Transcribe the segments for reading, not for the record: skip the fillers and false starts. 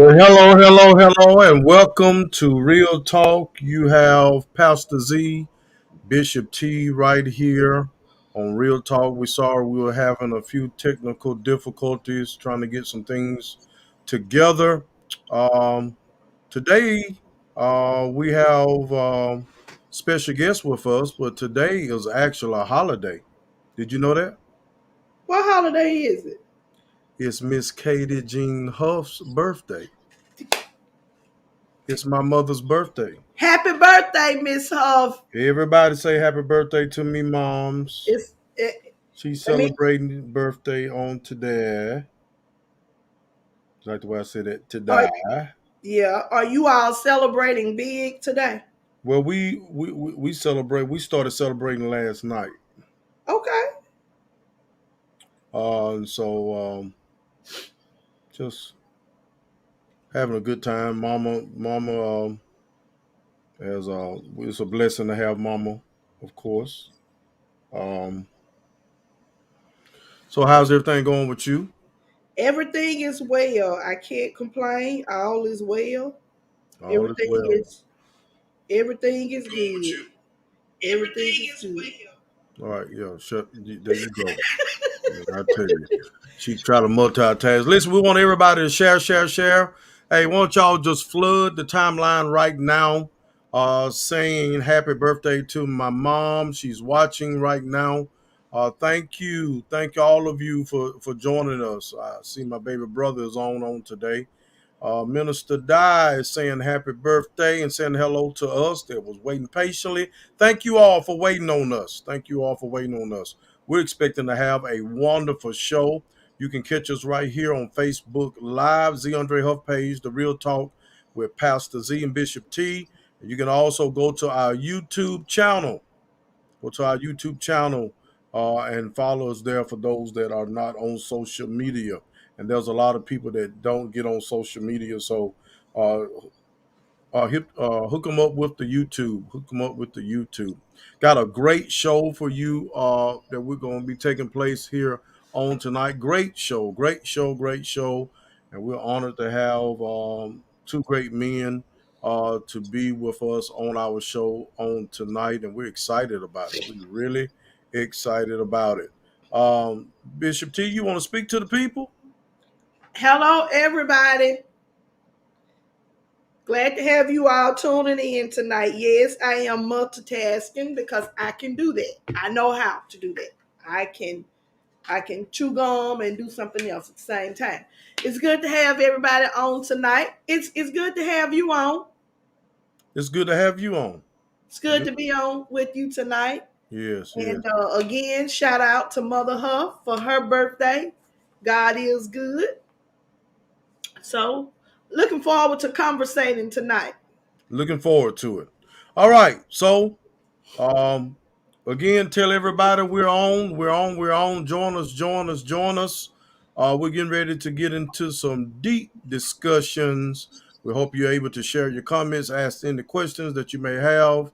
Well, hello, and welcome to Real Talk. You have Pastor Z, Bishop T right here on Real Talk. We were having a few technical difficulties trying to get some things together. Um, Today, we have special guests with us, but today is actually a holiday. Did you know that? What holiday is it? It's Miss Katie Jean Huff's birthday. It's my mother's birthday. Happy birthday, Miss Huff. Everybody say happy birthday to me, moms. It's it, She's I mean, celebrating birthday on today. Like the way I said it, are, today. yeah. Are you all celebrating big today? Well, we celebrate. We started celebrating last night. Okay. And so just having a good time. Mama, as it's a blessing to have Mama, of course. Um, so how's everything going with you? Everything is well. I can't complain. All is well. All is Everything well. is everything is good. Everything is good. All right, yeah, shut. There you go. I tell you, she try to multitask. Listen, we want everybody to share. Hey, why don't y'all just flood the timeline right now, saying happy birthday to my mom. She's watching right now. Thank you all of you for joining us. I see my baby brother is on today. Minister Di is saying happy birthday and saying hello to us that was waiting patiently. Thank you all for waiting on us. Thank you all for waiting on us. We're expecting to have a wonderful show. You can catch us right here on Facebook Live, Z Andre Huff page, The Real Talk with Pastor Z and Bishop T. And you can also go to our YouTube channel. Go to our YouTube channel and follow us there for those that are not on social media. And there's a lot of people that don't get on social media. So uh, hook them up with the YouTube. Hook them up with the YouTube. Got a great show for you that we're going to be taking place here on tonight. Great show. And we're honored to have two great men to be with us on our show on tonight. And we're excited about it. We're really excited about it. Bishop T, you want to speak to the people? Hello, everybody. Glad to have you all tuning in tonight. Yes, I am multitasking because I can do that. I know how to do that. I can chew gum and do something else at the same time. It's good to have everybody on tonight. It's good to have you on. It's good to have you on. It's good to be on with you tonight. Yes. And again, shout out to Mother Huff for her birthday. God is good. So, looking forward to conversating tonight. Looking forward to it. All right. So, um, again, tell everybody we're on. Join us. We're getting ready to get into some deep discussions. We hope you're able to share your comments, ask any questions that you may have.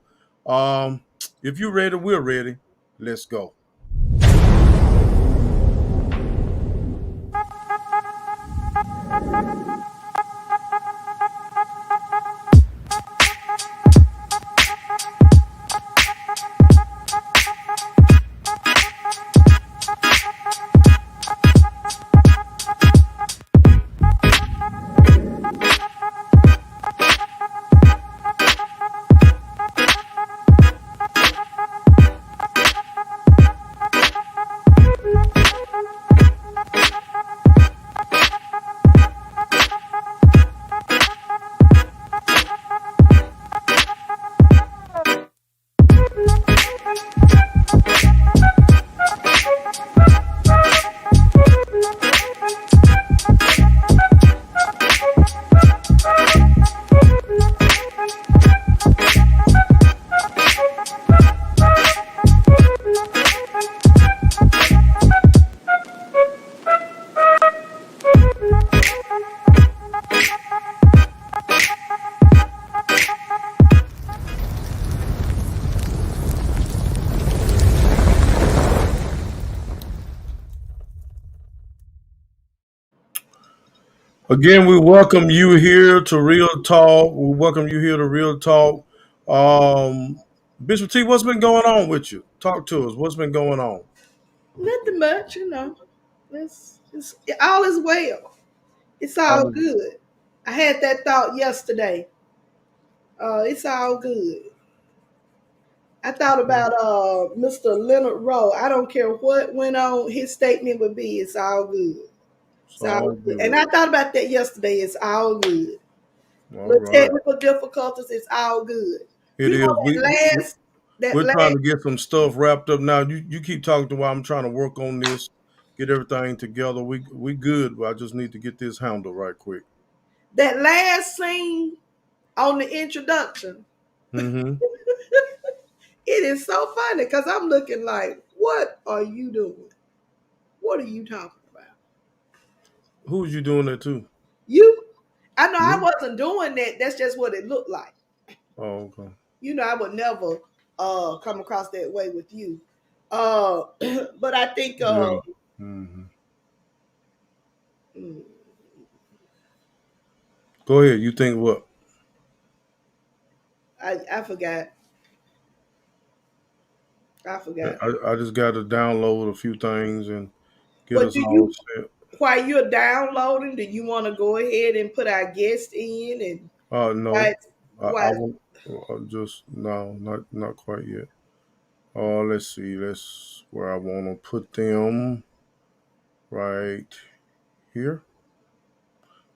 If you're ready, we're ready. Let's go. Again, we welcome you here to Real Talk. We welcome you here to Real Talk. Um, Bishop T, what's been going on with you? Talk to us. What's been going on? Nothing much, you know. It's all is well. It's all Oh, good. I had that thought yesterday. It's all good. I thought about Mr. Leonard Rowe. I don't care what went on. His statement would be, "It's all good. it's It's all all good." And good. I thought about that yesterday. It's all good. All Little right. technical difficulties. It's all good. It You is. know that We're trying last to get some stuff wrapped up now. You keep talking to while I'm trying to work on this, get everything together. We good. But I just need to get this handled right quick. that last scene on the introduction. Mm-hmm. It is so funny because I'm looking like, what are you doing? What are you talking about? Who's you doing that to? You? I know I Me? wasn't doing that. That's just what it looked like. Oh, okay. You know, I would never come across that way with you. But I think Yeah. Mm-hmm. mm, Go ahead. You think what? I forgot. I forgot. I just got to download a few things and get But us do all you, set. while you're downloading, do you want to go ahead and put our guest in and No, why? I Why? won't. Just no, not quite yet. Let's see. Let's where I want to put them right here.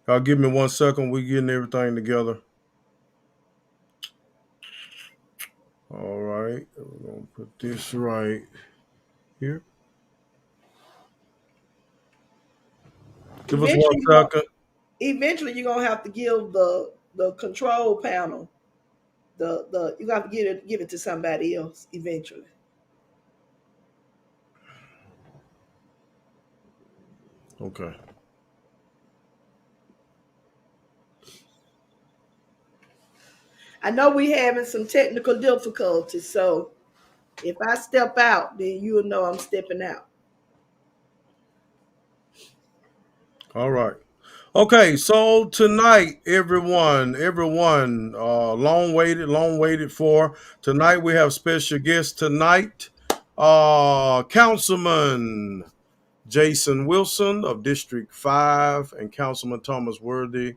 Y'all give me 1 second. We getting everything together. All right, we're gonna put this right here. Give us one Eventually, you're gonna second. eventually you're gonna have to give the control panel the you got to give it to somebody else eventually. Okay. I know we having some technical difficulties, so if I step out, then you'll know I'm stepping out. All right. Okay, so tonight, everyone, long waited for. Tonight we have special guest tonight, Councilman Jason Wilson of District 5 and Councilman Thomas Worthy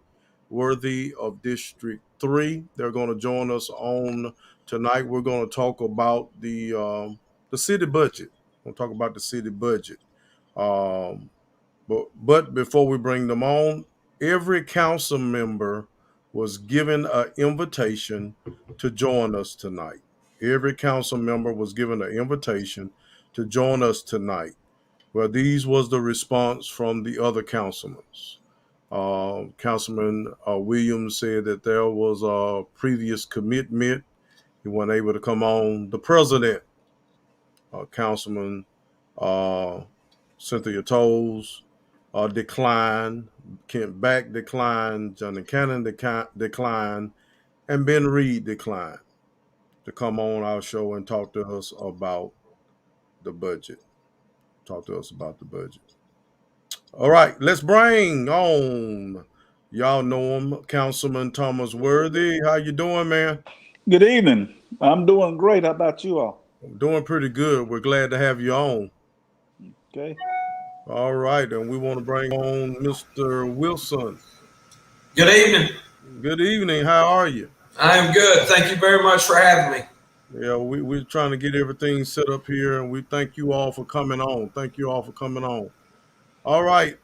of District 3. They're going to join us on tonight. We're going to talk about the city budget. We'll talk about the city budget. Um, but before we bring them on, every council member was given an invitation to join us tonight. Every council member was given an invitation to join us tonight. Well, these was the response from the other councilmen. Councilman Williams said that there was a previous commitment. He wasn't able to come on. The president, Councilman uh, Cynthia Toles, declined. Kent Back declined. Johnny Cannon declined. And Ben Reed declined to come on our show and talk to us about the budget. Talk to us about the budget. All right, let's bring on. Y'all know him, Councilman Thomas Worthy. How you doing, man? Good evening. I'm doing great. How about you all? Doing pretty good. We're glad to have you on. Okay. All right, and we want to bring on Mr. Wilson. Good evening. Good evening. How are you? I am good. Thank you very much for having me. Yeah, we're trying to get everything set up here, and we thank you all for coming on. Thank you all for coming on. All right.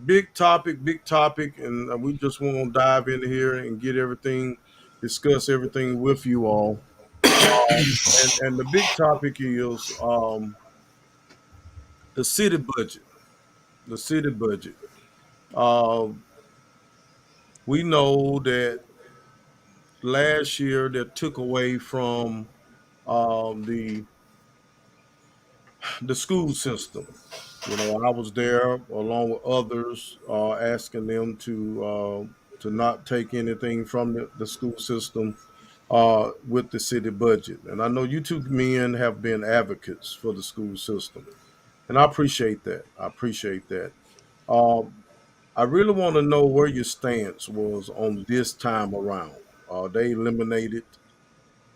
Big topic, and we just want to dive in here and get everything, discuss everything with you all. And the big topic is the city budget. The city budget. Um, we know that last year that took away from the school system. You know, I was there along with others, asking them to not take anything from the school system with the city budget. And I know you two men have been advocates for the school system, and I appreciate that. I appreciate that. I really want to know where your stance was on this time around. They eliminated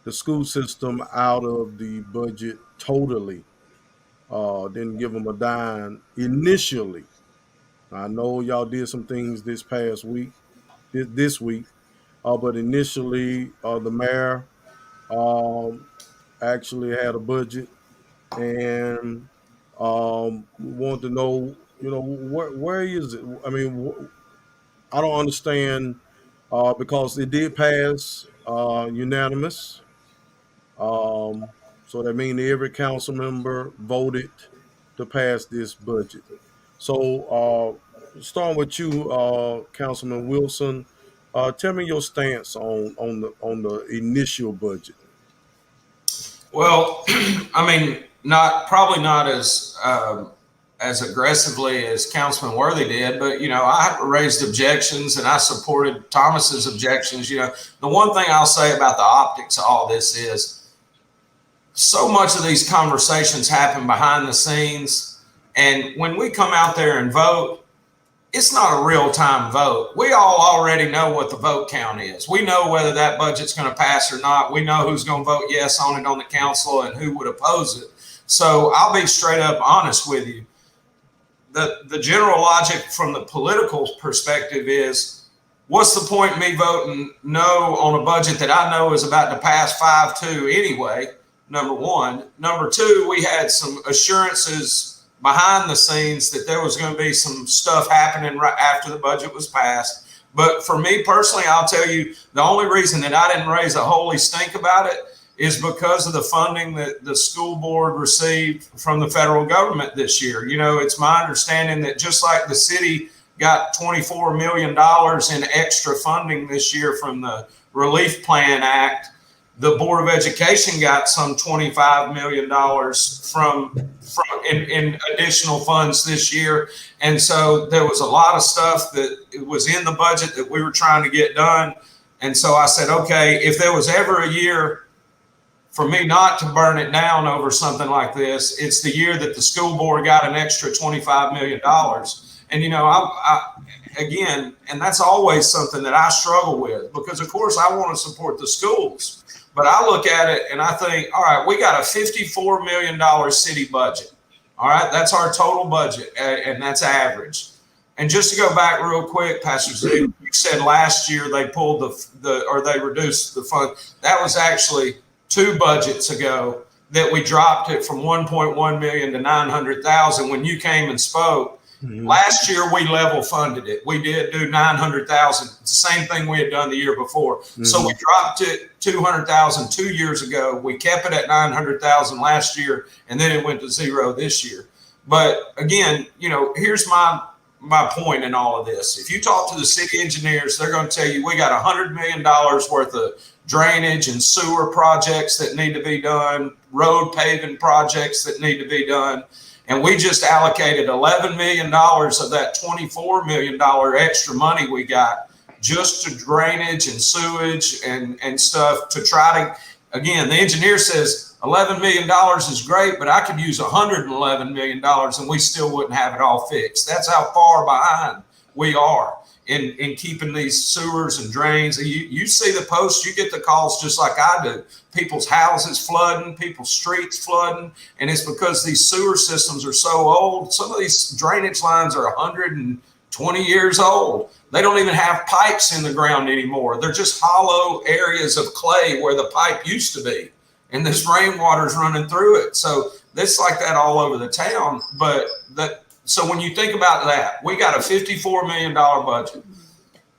the school system out of the budget totally. Didn't give them a dime initially. I know y'all did some things this past week, this week, but initially the mayor um, actually had a budget and want to know, where is it? I mean, I don't understand because it did pass unanimous. So that means every council member voted to pass this budget. So starting with you, Councilman Wilson, tell me your stance on the initial budget. Well, I mean, not probably not as aggressively as Councilman Worthy did, but I raised objections and I supported Thomas's objections. The one thing I'll say about the optics of all this is so much of these conversations happen behind the scenes, and when we come out there and vote, it's not a real time vote. We all already know what the vote count is. We know whether that budget's going to pass or not. We know who's going to vote yes on it on the council and who would oppose it. So I'll be straight up honest with you. The general logic from the political perspective is, what's the point in me voting no on a budget that I know is about to pass 5-2 anyway, number one. Number two, we had some assurances behind the scenes that there was going to be some stuff happening right after the budget was passed. But for me personally, I'll tell you, the only reason that I didn't raise a holy stink about it is because of the funding that the school board received from the federal government this year. It's my understanding that just like the city got $24 million in extra funding this year from the Relief Plan Act, the Board of Education got some $25 million from in additional funds this year. And so there was a lot of stuff that was in the budget that we were trying to get done. And so I said, okay, if there was ever a year for me not to burn it down over something like this, it's the year that the school board got an extra $25 million. And, again, and that's always something that I struggle with, because of course I want to support the schools. But I look at it and I think, all right, we got a $54 million city budget. All right, that's our total budget, and that's average. And just to go back real quick, Pastor Z, you said last year they pulled they reduced the fund. That was actually 2 budgets ago that we dropped it from 1.1 million to 900,000 when you came and spoke. Mm-hmm. Last year, we level funded it. We did do 900,000. It's the same thing we had done the year before. Mm-hmm. So we dropped it 200,000 2 years ago. We kept it at 900,000 last year, and then it went to 0 this year. But again, here's my point in all of this. If you talk to the city engineers, they're going to tell you we got $100 million worth of drainage and sewer projects that need to be done, road paving projects that need to be done. And we just allocated $11 million of that $24 million extra money we got just to drainage and sewage and stuff to try to, again, the engineer says $11 million is great, but I could use $111 million and we still wouldn't have it all fixed. That's how far behind we are in keeping these sewers and drains. You see the posts, you get the calls just like I do. People's houses flooding, people's streets flooding, and it's because these sewer systems are so old. Some of these drainage lines are 120 years old. They don't even have pipes in the ground anymore. They're just hollow areas of clay where the pipe used to be, and this rainwater is running through it. So it's like that all over the town. So when you think about that, we got a $54 million budget.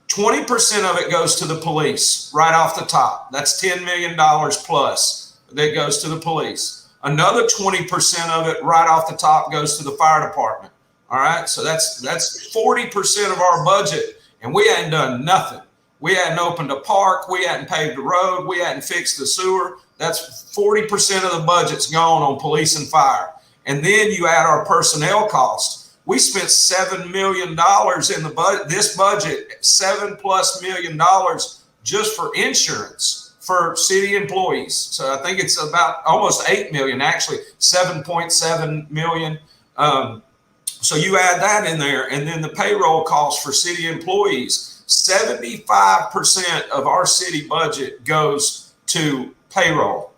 20% of it goes to the police right off the top. That's $10 million plus that goes to the police. Another 20% of it right off the top goes to the fire department. All right. So that's 40% of our budget, and we hadn't done nothing. We hadn't opened a park. We hadn't paved the road. We hadn't fixed the sewer. That's 40% of the budget's gone on police and fire. And then you add our personnel costs. We spent $7 million in this budget, $7+ million just for insurance for city employees. So I think it's about almost 8 million, actually 7.7 million. So you add that in there, and then the payroll costs for city employees. 75% of our city budget goes to payroll,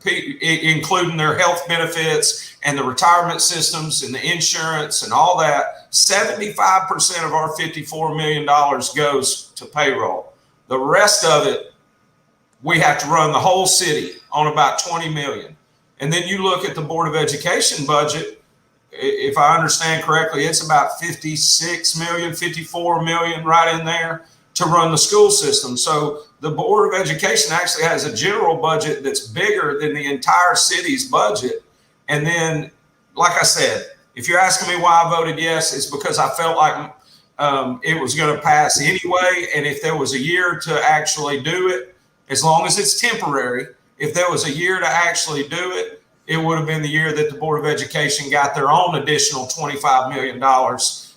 including their health benefits and the retirement systems and the insurance and all that. 75% of our $54 million goes to payroll. The rest of it, we have to run the whole city on about 20 million. And then you look at the Board of Education budget, if I understand correctly, it's about 56 million, 54 million right in there to run the school system. So the Board of Education actually has a general budget that's bigger than the entire city's budget. And then, like I said, if you're asking me why I voted yes, it's because I felt like it was going to pass anyway. And if there was a year to actually do it, as long as it's temporary, if there was a year to actually do it, it would have been the year that the Board of Education got their own additional $25 million.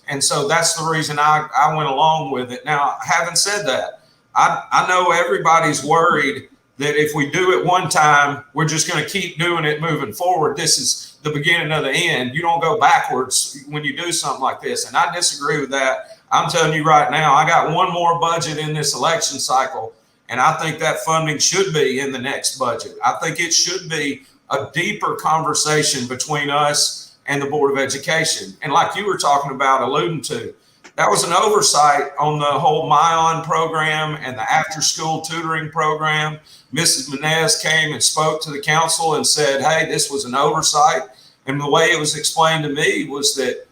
And so that's the reason I went along with it. Now, having said that, I know everybody's worried that if we do it one time, we're just going to keep doing it moving forward. This is the beginning of the end. You don't go backwards when you do something like this. And I disagree with that. I'm telling you right now, I got one more budget in this election cycle, and I think that funding should be in the next budget. I think it should be a deeper conversation between us and the Board of Education. And like you were talking about, alluding to, that was an oversight on the whole MyOn program and the after-school tutoring program. Mrs. Menez came and spoke to the council and said, hey, this was an oversight. And the way it was explained to me was that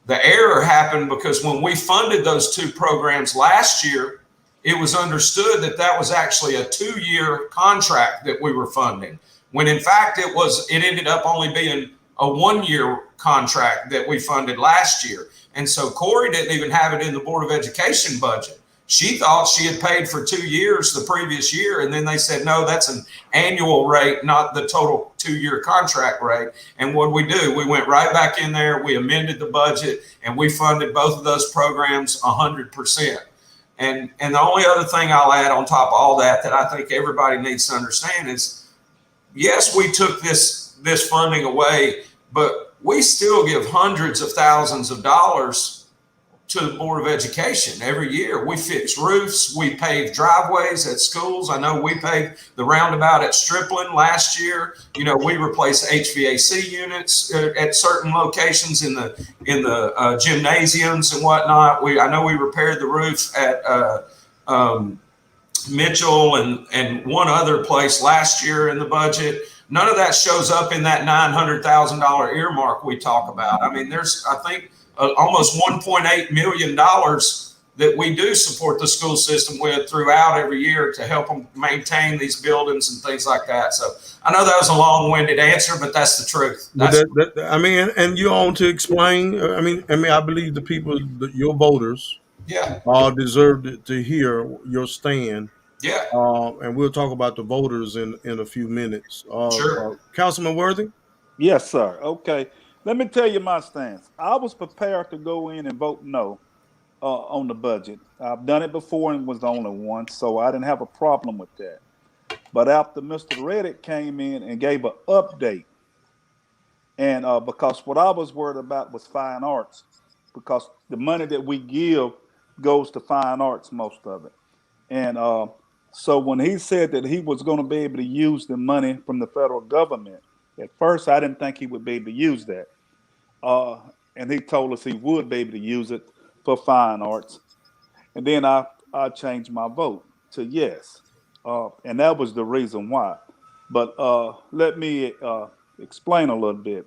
the error happened because when we funded those two programs last year, it was understood that that was actually a 2-year contract that we were funding, when in fact it ended up only being a 1-year contract that we funded last year. And so Corey didn't even have it in the Board of Education budget. She thought she had paid for 2 years the previous year. And then they said, no, that's an annual rate, not the total 2-year contract rate. And what we do, we went right back in there, we amended the budget, and we funded both of those programs 100%. And the only other thing I'll add on top of all that I think everybody needs to understand is, yes, we took this funding away, but we still give hundreds of thousands of dollars to the Board of Education every year. We fix roofs, we pave driveways at schools. I know we paved the roundabout at Stripling last year. You know, we replaced HVAC units at certain locations in the gymnasiums and whatnot. I know we repaired the roof at Mitchell and one other place last year in the budget. None of that shows up in that $900,000 earmark we talk about. I mean, there's, I think, almost $1.8 million that we do support the school system with throughout every year to help them maintain these buildings and things like that. So I know that was a long-winded answer, but that's the truth. I mean, and you on to explain. I mean, I believe the people, your voters, deserve to hear your stand. Yeah. And we'll talk about the voters in a few minutes. Sure. Councilman Worthy? Yes, sir. Okay. Let me tell you my stance. I was prepared to go in and vote no on the budget. I've done it before and was the only one, so I didn't have a problem with that. But after Mr. Reddick came in and gave an update, and because what I was worried about was fine arts, because the money that we give goes to fine arts, most of it. And so when he said that he was going to be able to use the money from the federal government, at first I didn't think he would be able to use that. And he told us he would be able to use it for fine arts. And then I changed my vote to yes. And that was the reason why. But let me explain a little bit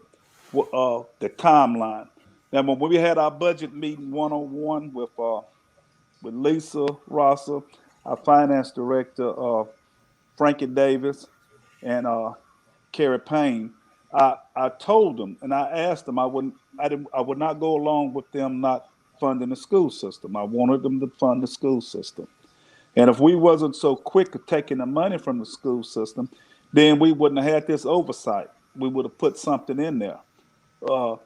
the timeline. Now, when we had our budget meeting one-on-one with Lisa Rosser, our finance director, Frankie Davis, and Kerry Payne, I told them, and I asked them, I would not go along with them not funding the school system. I wanted them to fund the school system. And if we wasn't so quick at taking the money from the school system, then we wouldn't have had this oversight. We would have put something in there for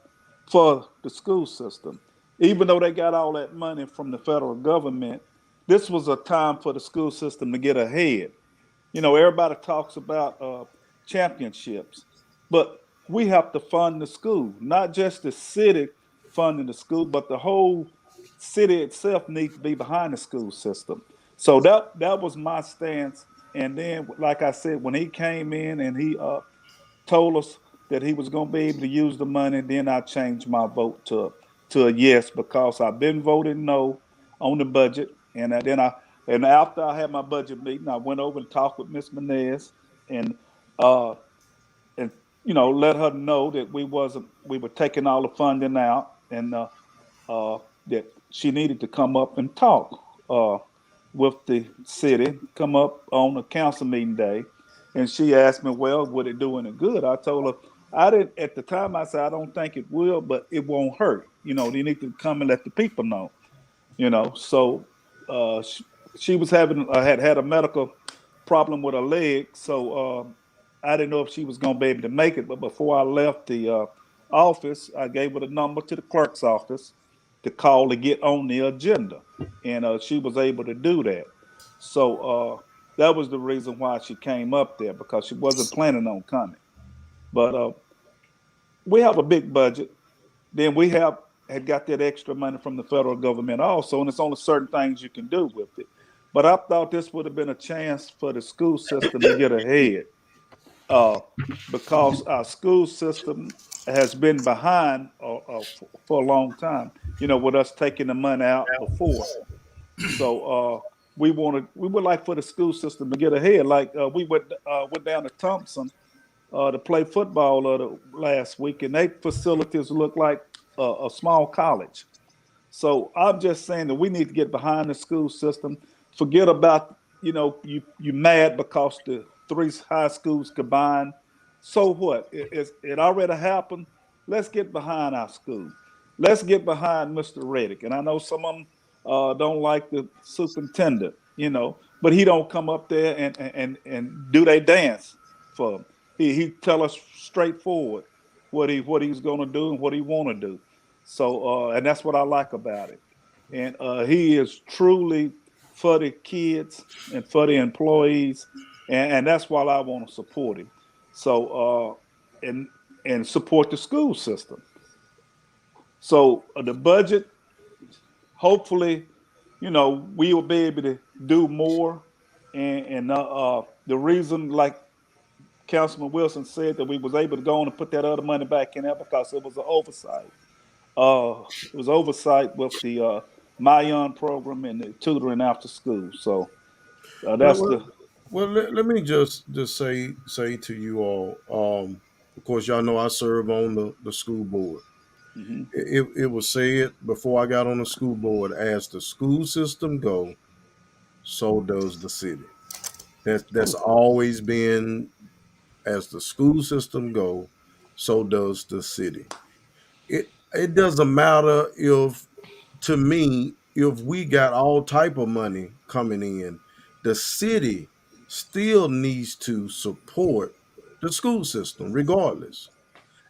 the school system. Even though they got all that money from the federal government, this was a time for the school system to get ahead. You know, everybody talks about championships, but we have to fund the school, not just the city funding the school, but the whole city itself needs to be behind the school system. So that was my stance. And then, like I said, when he came in and he told us that he was going to be able to use the money, then I changed my vote to a yes, because I've been voting no on the budget, and and after I had my budget meeting, I went over and talked with Miss Menez, and uh, and let her know that we were taking all the funding out, and that she needed to come up and talk with the city, come up on a council meeting day. And she asked me, well, would it do any good? I told her, I didn't, at the time I said, I don't think it will, but it won't hurt. They need to come and let the people know. So she was having had a medical problem with her leg, so I didn't know if she was going to be able to make it. But before I left the office, I gave her the number to the clerk's office to call to get on the agenda, and she was able to do that. So that was the reason why she came up there, because she wasn't planning on coming. But we have a big budget. Then we had got that extra money from the federal government also, and it's only certain things you can do with it. But I thought this would have been a chance for the school system to get ahead, uh, because our school system has been behind for a long time. With us taking the money out before, so we would like for the school system to get ahead. Like we went down to Thompson to play football last week, and their facilities look like a small college. So I'm just saying that we need to get behind the school system. Forget about you mad because the three high schools combined. So what? It already happened. Let's get behind our school. Let's get behind Mr. Reddick. And I know some of them don't like the superintendent, but he don't come up there and do they dance for them. He tell us straightforward what he's going to do and what he want to do. So and that's what I like about it. And he is truly for the kids and for the employees, and that's why I want to support him. So and support the school system. So the budget, hopefully, we will be able to do more. And the reason, like Councilman Wilson said, that we was able to go on and put that other money back in there, because it was an oversight. It was oversight with the Mayan program and the tutoring after school. So Well, that's well, the. let me just say to you all. Of course, y'all know I serve on the school board. Mhm. It was said before I got on the school board, as the school system go, so does the city. That's always been, as the school system go, so does the city. It doesn't matter if, to me, if we got all type of money coming in, the city still needs to support the school system regardless.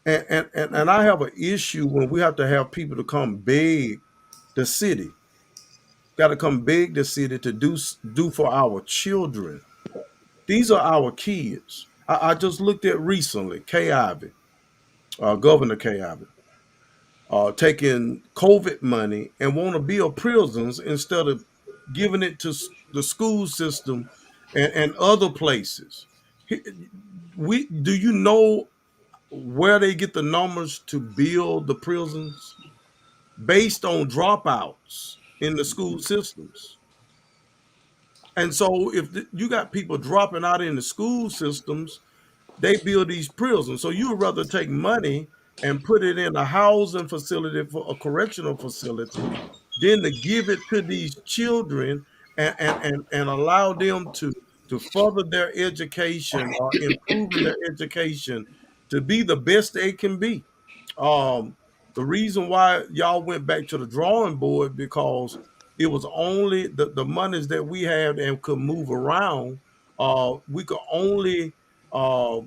And I have an issue when we have to have people to come beg the city, got to come beg the city to do for our children. These are our kids. I just looked at recently Kay Ivey, Governor Kay Ivey, taking COVID money and want to build prisons instead of giving it to the school system and other places. We do you know where they get the numbers to build the prisons? Based on dropouts in the school systems. And so if you got people dropping out in the school systems, they build these prisons. So you would rather take money and put it in a housing facility for a correctional facility than to give it to these children and allow them to further their education or improving their education to be the best they can be. Um, the reason why y'all went back to the drawing board because it was only the monies that we had and could move around. We could only uh,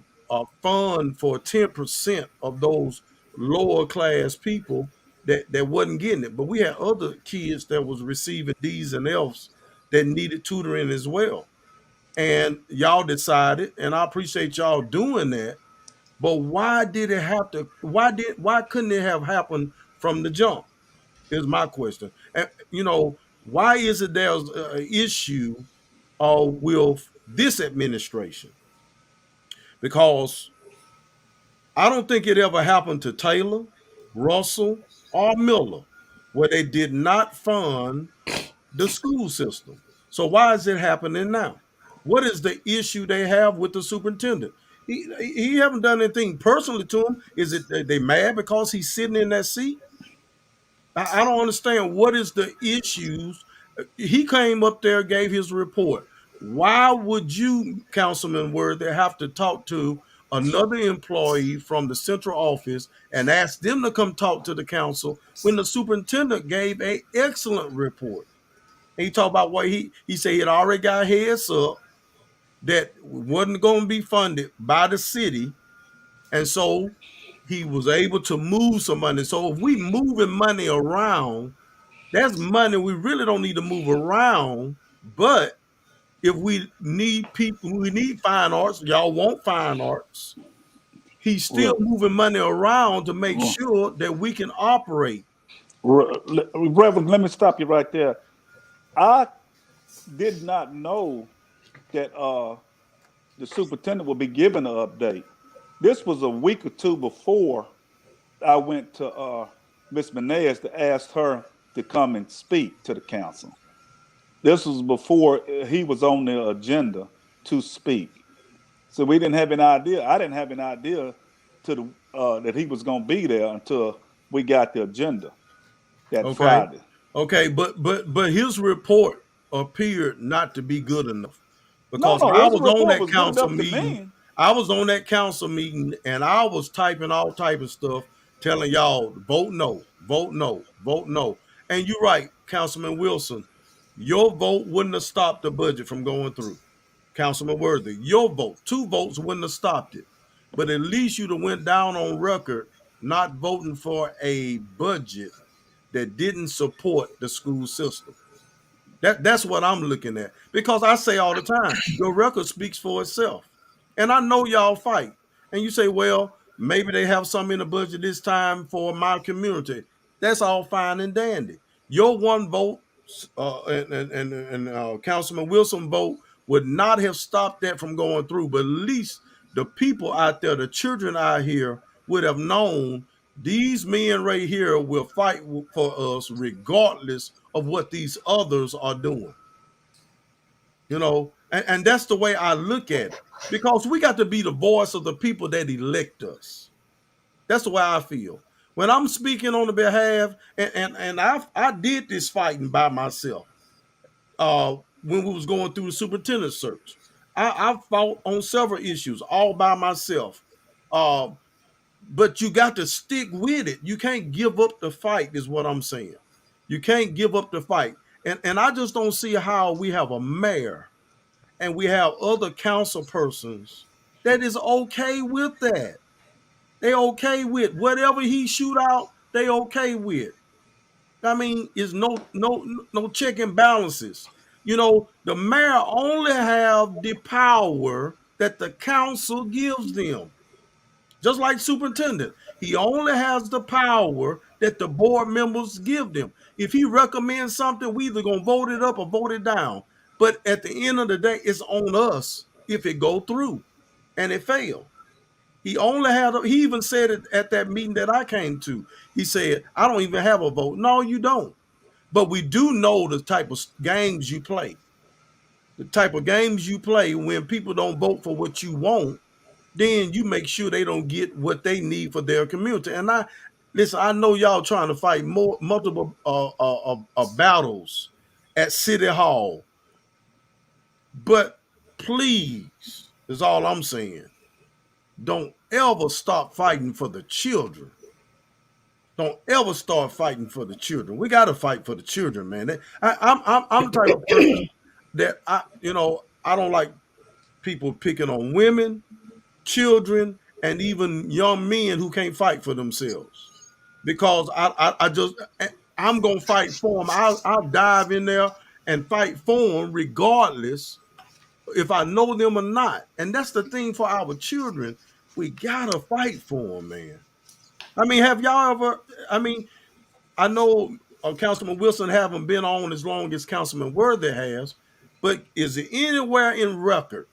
fund for 10% of those lower class people that wasn't getting it. But we had other kids that was receiving D's and F's that needed tutoring as well. And y'all decided, and I appreciate y'all doing that, But why did it have to? Why couldn't it have happened from the jump? Is my question. And why is it there's an issue with this administration? Because I don't think it ever happened to Taylor, Russell, or Miller, where they did not fund the school system. So why is it happening now? What is the issue they have with the superintendent? He haven't done anything personally to him. Is it they mad because he's sitting in that seat? I don't understand what is the issues. He came up there, gave his report. Why would you, Councilman Worthy, have to talk to another employee from the central office and ask them to come talk to the council when the superintendent gave an excellent report? And he talked about what he said he had already got heads up that wasn't going to be funded by the city, and so he was able to move some money. So if we moving money around, that's money we really don't need to move around. But if we need people, we need fine arts. Y'all want fine arts. He's still Well, moving money around to make sure that we can operate. Reverend, let me stop you right there. I did not know that the superintendent would be given an update. This was a week or two before I went to Miss Menez to ask her to come and speak to the council. This was before he was on the agenda to speak. So we didn't have an idea. I didn't have an idea that he was going to be there until we got the agenda that Okay. Friday. Okay, but his report appeared not to be good enough No, because no, I his was on report that was good council enough to meeting. me. I was on that council meeting and I was typing all type of stuff, telling y'all vote no, vote no, vote no. And you're right, Councilman Wilson, your vote wouldn't have stopped the budget from going through. Councilman Worthy, your vote, 2 votes wouldn't have stopped it. But at least you'd have went down on record not voting for a budget that didn't support the school system. That's what I'm looking at. Because I say all the time, your record speaks for itself. And I know y'all fight. And you say, well, maybe they have something in the budget this time for my community. That's all fine and dandy. Your 1 vote and Councilman Wilson vote would not have stopped that from going through. But at least the people out there, the children out here, would have known these men right here will fight for us regardless of what these others are doing. And that's the way I look at it, because we got to be the voice of the people that elect us. That's the way I feel when I'm speaking on the behalf. And I did this fighting by myself when we was going through the superintendent search. I fought on several issues all by myself. uh, but you got to stick with it. You can't give up the fight, is what I'm saying. You can't give up the fight. And I just don't see how we have a mayor and we have other council persons that is okay with that. They okay with whatever he shoot out, they okay with. I mean, it's no check and balances. The mayor only have the power that the council gives them. Just like superintendent, he only has the power that the board members give them. If he recommends something, we either gonna vote it up or vote it down. But at the end of the day, it's on us if it go through and it fail. He even said it at that meeting that I came to. He said, I don't even have a vote. No, you don't. But we do know the type of games you play. The type of games you play when people don't vote for what you want, then you make sure they don't get what they need for their community. And I know y'all trying to fight multiple battles at City Hall, but please, is all I'm saying. Don't ever stop fighting for the children. Don't ever start fighting for the children. We got to fight for the children, man. I'm the type of person that I don't like people picking on women, children, and even young men who can't fight for themselves. Because I'm gonna fight for them. I'll dive in there and fight for them regardless if I know them or not. And that's the thing for our children. We gotta fight for them, man. I mean, have y'all ever? I mean, I know Councilman Wilson haven't been on as long as Councilman Worthy has, but is it anywhere in record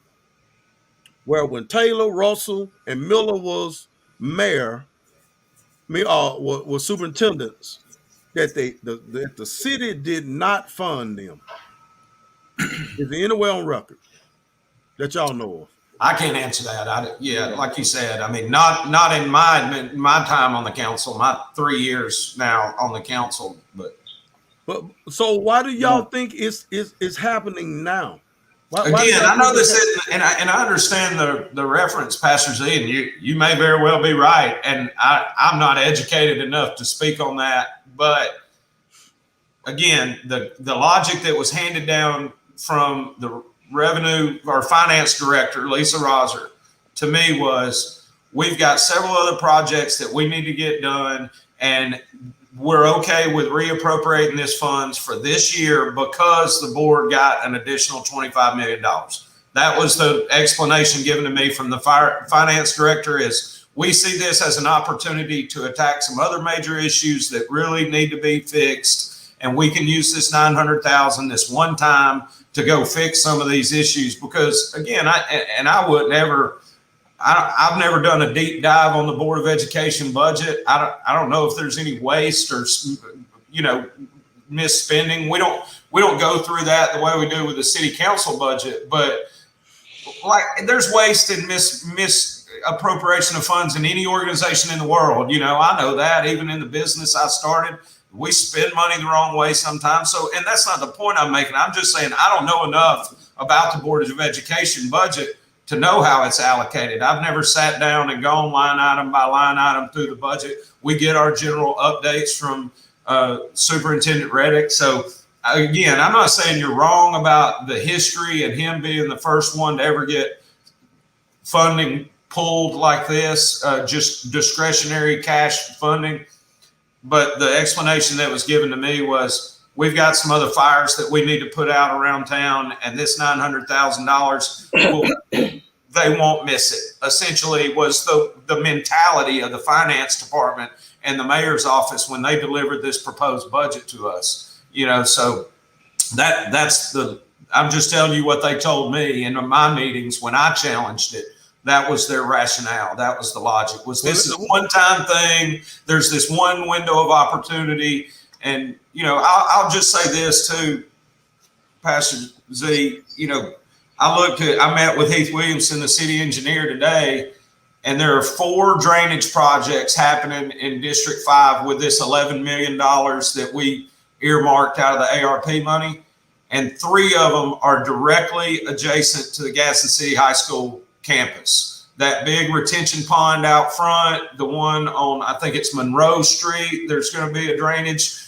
where when Taylor, Russell, and Miller was mayor, was superintendents, that that the city did not fund them? Is it anywhere on record that y'all know of? I can't answer that. Yeah, like you said, I mean, not in my time on the council, my 3 years now on the council, but so why do y'all think it's happening now? Why again, I know this isn't, and I understand the reference, Pastor Z, and you may very well be right, and I'm not educated enough to speak on that, but again, the logic that was handed down from the revenue or finance director, Lisa Roser, to me was, we've got several other projects that we need to get done, and we're okay with reappropriating this funds for this year because the board got an additional $25 million. That was the explanation given to me from the finance director, is we see this as an opportunity to attack some other major issues that really need to be fixed. And we can use this 900,000 this one time to go fix some of these issues, because again, I've never done a deep dive on the Board of Education budget. I don't know if there's any waste or, misspending. We don't go through that the way we do with the city council budget, but like there's waste and misappropriation of funds in any organization in the world. I know that even in the business I started, we spend money the wrong way sometimes. So, and that's not the point I'm making. I'm just saying, I don't know enough about the Board of Education budget to know how it's allocated. I've never sat down and gone line item by line item through the budget. We get our general updates from Superintendent Reddick. So again, I'm not saying you're wrong about the history and him being the first one to ever get funding pulled like this, just discretionary cash funding. But the explanation that was given to me was, we've got some other fires that we need to put out around town, and this $900,000, they won't miss it. Essentially was the mentality of the finance department and the mayor's office when they delivered this proposed budget to us. So I'm just telling you what they told me in my meetings when I challenged it. That was their rationale. That was the logic. This is a one-time thing. There's this one window of opportunity. And, I'll just say this too, Pastor Z, I met with Heath Williamson, the city engineer, today, and there are 4 drainage projects happening in District 5 with this $11 million that we earmarked out of the ARP money. And 3 of them are directly adjacent to the Gaston City High School campus. That big retention pond out front, the one on, I think it's Monroe Street, there's going to be a drainage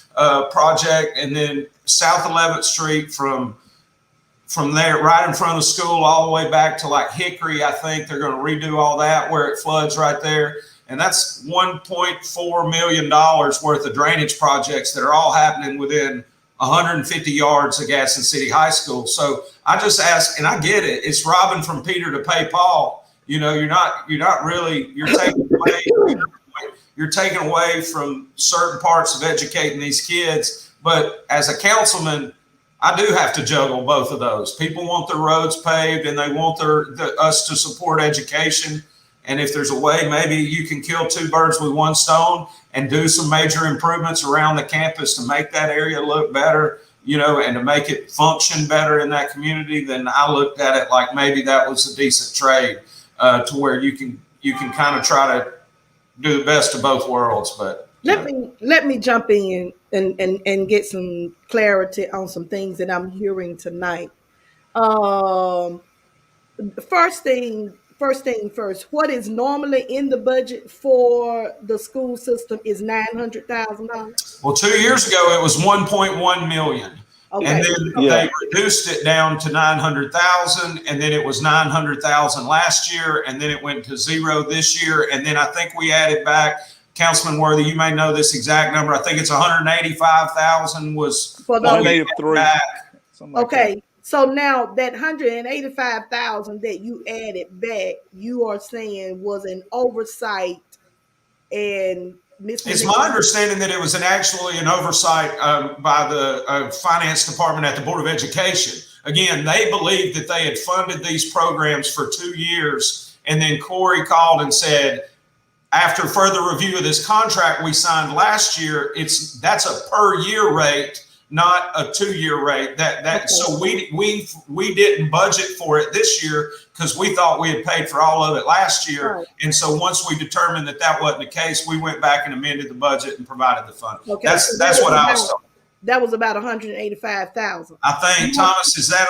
project, and then South 11th Street from there right in front of the school all the way back to like Hickory. I think they're going to redo all that where it floods right there. And that's $1.4 million worth of drainage projects that are all happening within 150 yards of Gaston City High School. So I just ask, and I get it, it's robbing from Peter to pay Paul. You're taking away from certain parts of educating these kids. But as a councilman, I do have to juggle both of those. People want their roads paved and they want us to support education. And if there's a way, maybe you can kill 2 birds with 1 stone and do some major improvements around the campus to make that area look better, and to make it function better in that community, then I looked at it like maybe that was a decent trade, to where you can kind of try to do the best of both worlds. But let me jump in and get some clarity on some things that I'm hearing tonight. First thing first, what is normally in the budget for the school system is $900,000. Well, 2 years ago it was 1.1 million. Okay. And then they reduced it down to 900,000, and then it was 900,000 last year, and then it went to 0 this year, and then I think we added back, Councilman Worthy, you may know this exact number. I think it's 185,000 was for the 183. Okay, So now that 185,000 that you added back, you are saying was an oversight and It's my mismanipulation. understanding that it was actually an oversight by the finance department at the Board of Education. Again, they believed that they had funded these programs for 2 years, and then Corey called and said, after further review of this contract we signed last year, that's a per year rate, not a 2 year rate. Okay. So we didn't budget for it this year because we thought we had paid for all of it last year. Right. And so once we determined that that wasn't the case, we went back and amended the budget and provided the fund. Okay. That's So what I was told. that was about 185,000. I think, Thomas, is that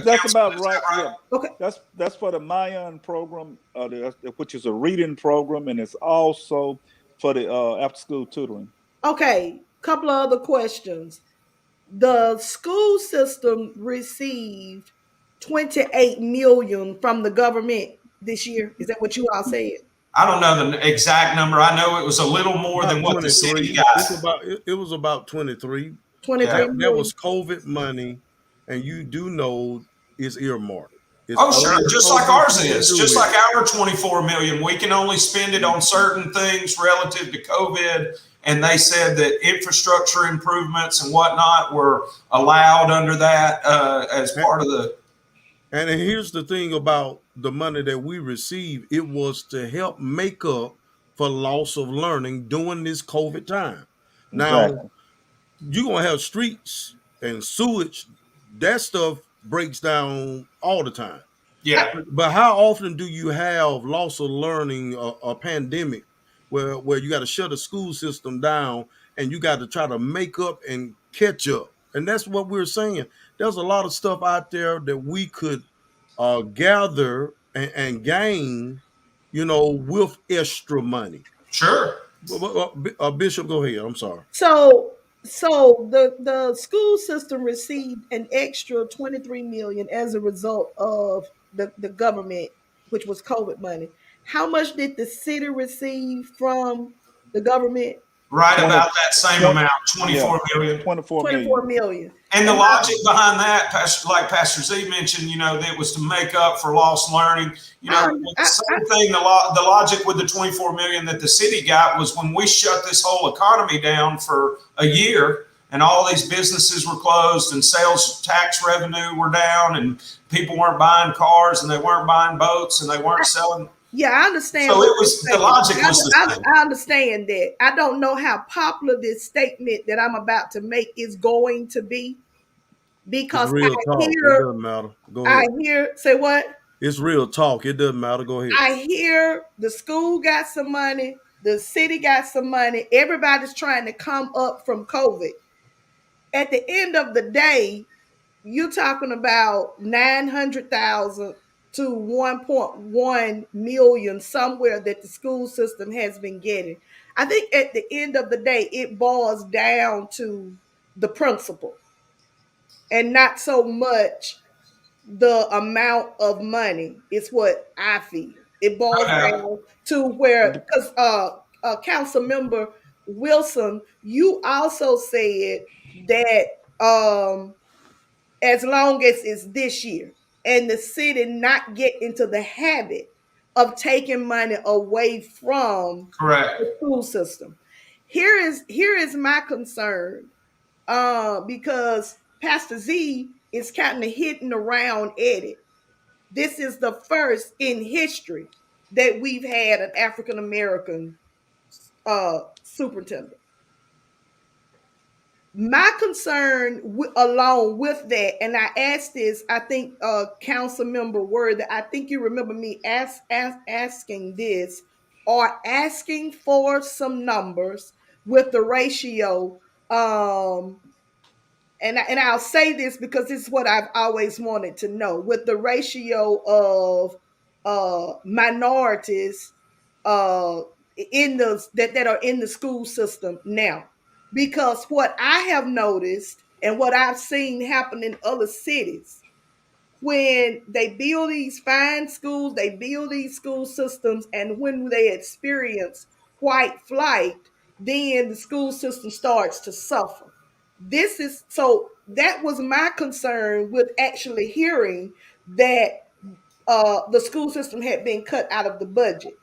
That's about Councilman, is that right. Yeah. Okay. That's for the Mayan program, which is a reading program, and it's also for the after school tutoring. Okay. Couple of other questions. The school system received 28 million from the government this year. Is that what you all said? I don't know the exact number. I know it was a little more About than what the city 23. got. It was about 23. 23 Yeah. That million. was COVID money, and you do know it's earmarked. It's Oh, sure. only Just like COVID ours to is. do Just it. like our 24 million. We can only spend it on certain things relative to COVID. And they said that infrastructure improvements and whatnot were allowed under that as part of the. And here's the thing about the money that we receive, it was to help make up for loss of learning during this COVID time. Now, Exactly. you're going to have streets and sewage. That stuff breaks down all the time. Yeah. But how often do you have loss of learning, a pandemic, where you got to shut a school system down and you got to try to make up and catch up? And that's what we're saying. There's a lot of stuff out there that we could gather and gain, with extra money. Sure. Bishop, go ahead. I'm sorry. So the school system received an extra 23 million as a result of the government, which was COVID money. How much did the city receive from the government? Right 20 about that same 20 amount, 24 million. 24 24 million. million. And the logic behind that, like Pastor Z mentioned, that was to make up for lost learning. The same thing. The logic with the 24 million that the city got was when we shut this whole economy down for a year, and all these businesses were closed, and sales tax revenue were down, and people weren't buying cars, and they weren't buying boats, and they weren't selling. Yeah, I understand. So it was the logic was the same. I understand that. I don't know how popular this statement that I'm about to make is going to be because It's real talk. It doesn't matter. Go ahead. say what? It's real talk. It doesn't matter. Go ahead. I hear the school got some money, the city got some money. Everybody's trying to come up from COVID. At the end of the day, you're talking about 900,000 to 1.1 million somewhere that the school system has been getting. I think at the end of the day, it boils down to the principle and not so much the amount of money. It's what I feel. It boils down to where, because council member Wilson, you also said that as long as it's this year and the city not get into the habit of taking money away from Correct. the school system. Here is my concern, because Pastor Z is kind of hitting around at it. This is the first in history that we've had an African American superintendent. My concern along with that, and I asked this, I think council member Word, I think you remember me asking this, or asking for some numbers with the ratio. And I'll say this because this is what I've always wanted to know, with the ratio of minorities in the that are in the school system now. Because what I have noticed and what I've seen happen in other cities, when they build these fine schools, they build these school systems, and when they experience white flight, then the school system starts to suffer. This is so that was my concern with actually hearing that the school system had been cut out of the budget.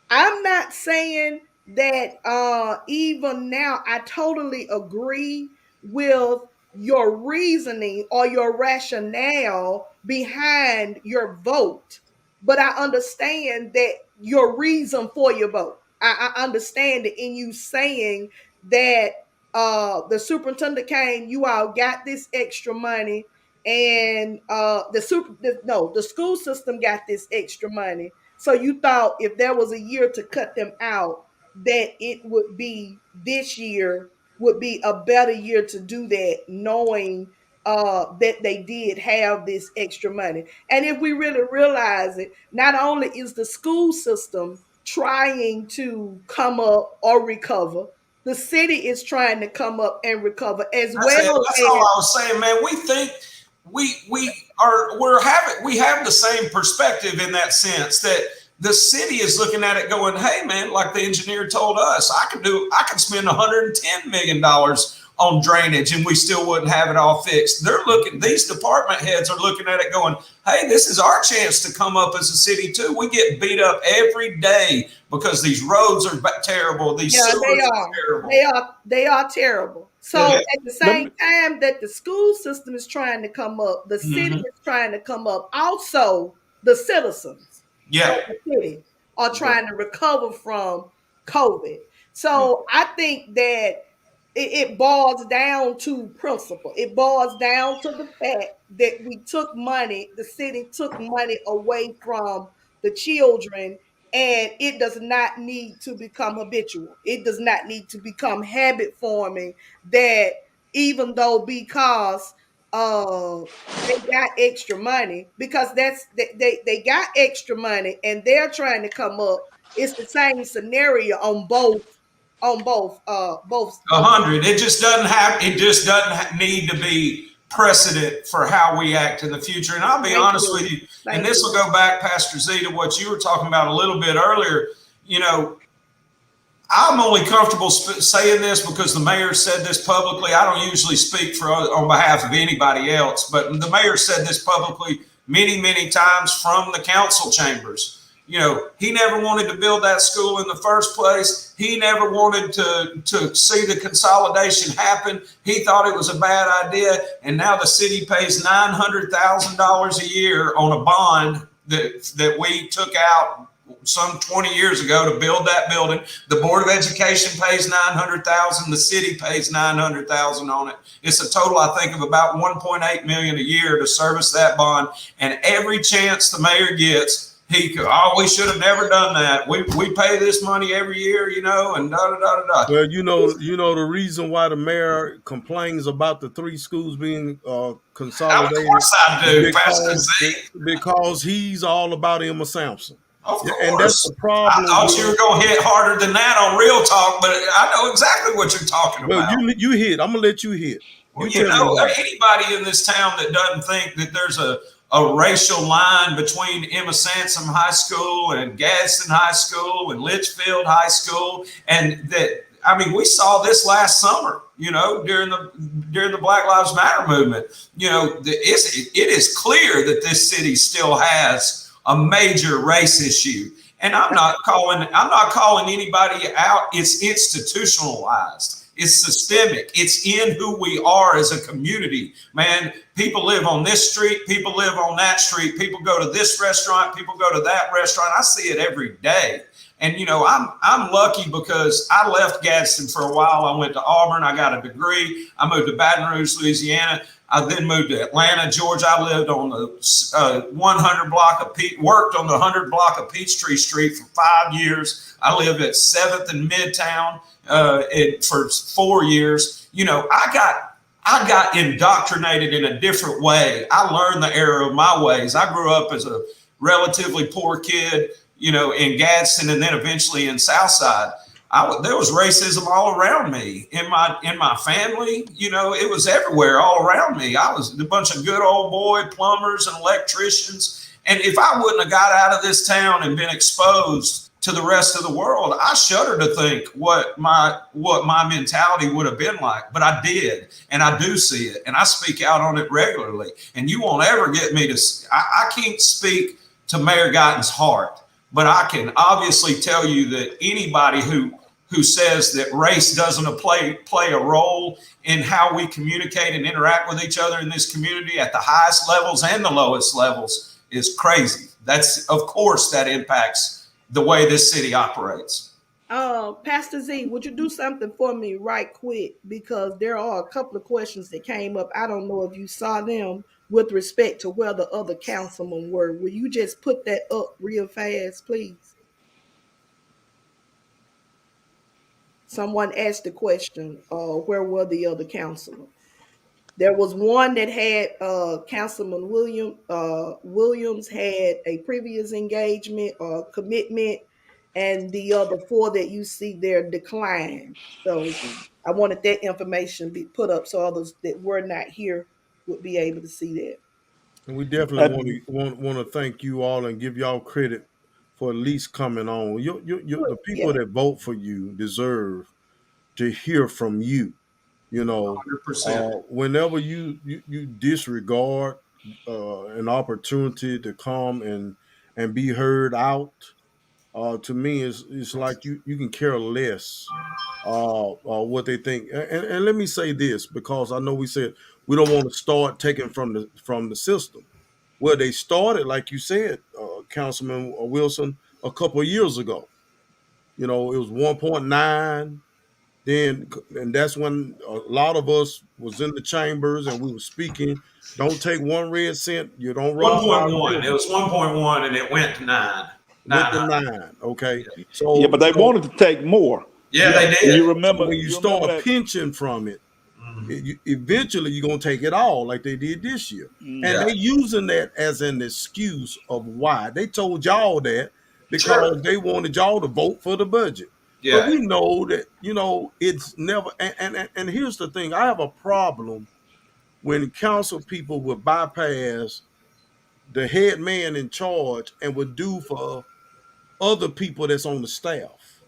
I'm not saying that even now I totally agree with your reasoning or your rationale behind your vote, but I understand that your reason for your vote. I understand it in you saying that the superintendent came, you all got this extra money, and the school system got this extra money, so you thought if there was a year to cut them out, that it would be this year would be a better year to do that, knowing that they did have this extra money. And if we really realize it, not only is the school system trying to come up or recover, the city is trying to come up and recover as That's it. well That's as. all I was saying, man. We think we have the same perspective in that sense that the city is looking at it going, hey man, like the engineer told us, I can spend $110 million on drainage and we still wouldn't have it all fixed. These department heads are looking at it going, hey, this is our chance to come up as a city too. We get beat up every day because these roads are terrible. These sewers are terrible. They are terrible. So Yeah. at the same time that the school system is trying to come up, the city is trying to come up. Also, the citizens Yeah. of the city are trying to recover from COVID. So I think that it boils down to principle. It boils down to the fact that the city took money away from the children, and it does not need to become habitual. It does not need to become habit forming, that even though because they got extra money, because they got extra money and they're trying to come up. It's the same scenario on both 100. It just doesn't have. It just doesn't need to be precedent for how we act in the future. And I'll be honest with you, and this will go back, Pastor Z, to what you were talking about a little bit earlier. You know, I'm only comfortable saying this because the mayor said this publicly. I don't usually speak on behalf of anybody else, but the mayor said this publicly many, many times from the council chambers. You know, he never wanted to build that school in the first place. He never wanted to see the consolidation happen. He thought it was a bad idea. And now the city pays $900,000 a year on a bond that we took out some 20 years ago to build that building. The Board of Education pays $900,000. The city pays $900,000 on it. It's a total, I think, of about $1.8 million a year to service that bond. And every chance the mayor gets, we should have never done that. We pay this money every year, you know, and da da da da. Well, you know the reason why the mayor complains about the 3 schools being consolidated. Of course I do, Pastor Z. Because he's all about Emma Sampson. Of course. And that's the problem. I thought you were going to hit harder than that on Real Talk, but I know exactly what you're talking about. Well, you hit. I'm going to let you hit. You know, anybody in this town that doesn't think that there's a racial line between Emma Sansom High School and Gadsden High School and Litchfield High School, and that, I mean, we saw this last summer, you know, during the Black Lives Matter movement. You know, it is clear that this city still has a major race issue, and I'm not calling anybody out. It's institutionalized. It's systemic. It's in who we are as a community, man. People live on this street. People live on that street. People go to this restaurant. People go to that restaurant. I see it every day. And, you know, I'm lucky because I left Gadsden for a while. I went to Auburn. I got a degree. I moved to Baton Rouge, Louisiana. I then moved to Atlanta, Georgia. I lived on the 100 block of worked on the 100 block of Peachtree Street for 5 years. I lived at 7th and Midtown for 4 years. You know, I got indoctrinated in a different way. I learned the error of my ways. I grew up as a relatively poor kid, you know, in Gadsden and then eventually in Southside. There was racism all around me in my family. You know, it was everywhere all around me. I was a bunch of good old boy plumbers and electricians. And if I wouldn't have got out of this town and been exposed to the rest of the world, I shudder to think what my mentality would have been like. But I did, and I do see it, and I speak out on it regularly. And you won't ever get me to. I can't speak to Mayor Guyton's heart, but I can obviously tell you that anybody who says that race doesn't play a role in how we communicate and interact with each other in this community at the highest levels and the lowest levels is crazy. That's, of course, that impacts the way this city operates. Pastor Z, would you do something for me right quick? Because there are a couple of questions that came up. I don't know if you saw them with respect to where the other councilmen were. Will you just put that up real fast, please? Someone asked the question, where were the other councilmen? There was one that had Councilman Williams had a previous engagement or commitment, and the other four that you see there declined. So I wanted that information be put up so others that were not here would be able to see that. And we definitely want to thank you all and give y'all credit for at least coming on. The people Yeah. that vote for you deserve to hear from you. You know, 100%. whenever you disregard an opportunity to come and be heard out, to me it's like you can care less what they think. And let me say this, because I know we said we don't want to start taking from the system. Well, they started, like you said, Councilman Wilson, a couple of years ago. You know, it was 1.9. Then, and that's when a lot of us was in the chambers and we were speaking. Don't take one red cent. You don't run for our 1.1. It building. was 1.1, and it went to nine. Went to 900. 9. Okay, Yeah, so but they wanted to take more. Yeah, they yeah. did. You So remember? when you You remember start that? pinching from it, Mhm. eventually you're gonna take it all, like they did this year. And Yeah, they using that as an excuse of why they told y'all that, sure. because they wanted y'all to vote for the budget. But Yeah. we know that it's never. And here's the thing: I have a problem when council people would bypass the head man in charge and would do for other people that's on the staff.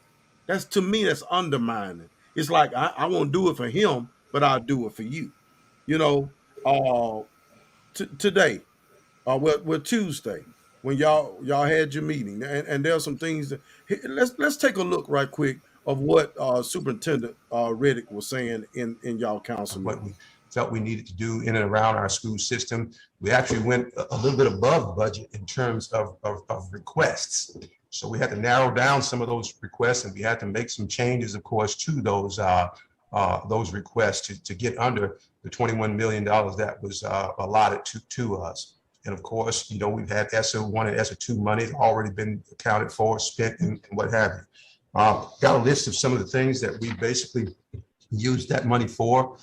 That's, to me, that's undermining. It's like I won't do it for him, but I'll do it for you. You know, uh, today, well, Tuesday, when y'all had your meeting, and there's some things that let's take a look right quick of what Superintendent Reddick was saying in y'all council what meeting. we felt we needed to do in and around our school system. We actually went a little bit above budget in terms of requests. So we had to narrow down some of those requests, and we had to make some changes, of course, to those requests to get under the $21 million that was allotted to us. And of course, we've had SO1 and SO2 money already been accounted for, spent, and what have you. Got a list of some of the things that we basically used that money for.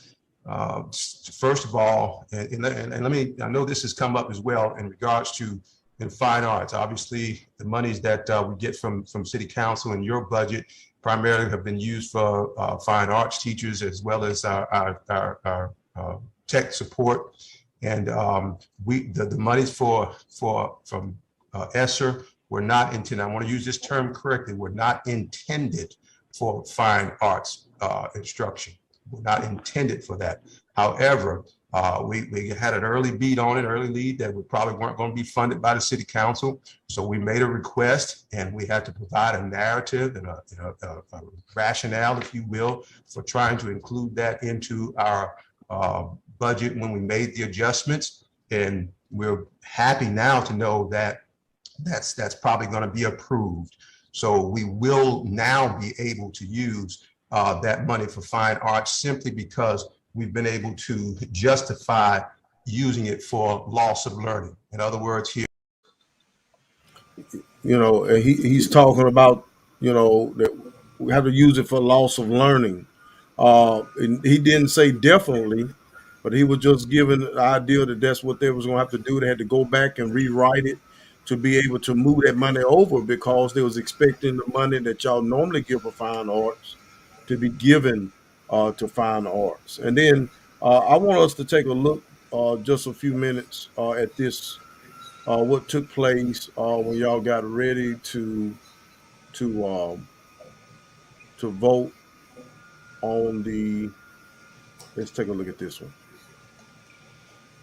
First of all, and let me, I know this has come up as well in regards to in fine arts. Obviously, the monies that we get from City Council and your budget primarily have been used for fine arts teachers, as well as our tech support. And the monies from ESSER were not intended, I want to use this term correctly, were not intended for fine arts instruction. Were not intended for that. However, we had an early lead that we probably weren't going to be funded by the City Council. So we made a request, and we had to provide a narrative and a rationale, if you will, for trying to include that into our budget when we made the adjustments. And we're happy now to know that that's probably going to be approved. So we will now be able to use that money for fine arts, simply because we've been able to justify using it for loss of learning. In other words, here, He's talking about, that we have to use it for loss of learning. And he didn't say definitely, but he was just giving the idea that that's what they was going to have to do. They had to go back and rewrite it to be able to move that money over, because they was expecting the money that y'all normally give for fine arts to be given to fine arts. And then I want us to take a look just a few minutes at this, what took place when y'all got ready to to vote on the. Let's take a look at this one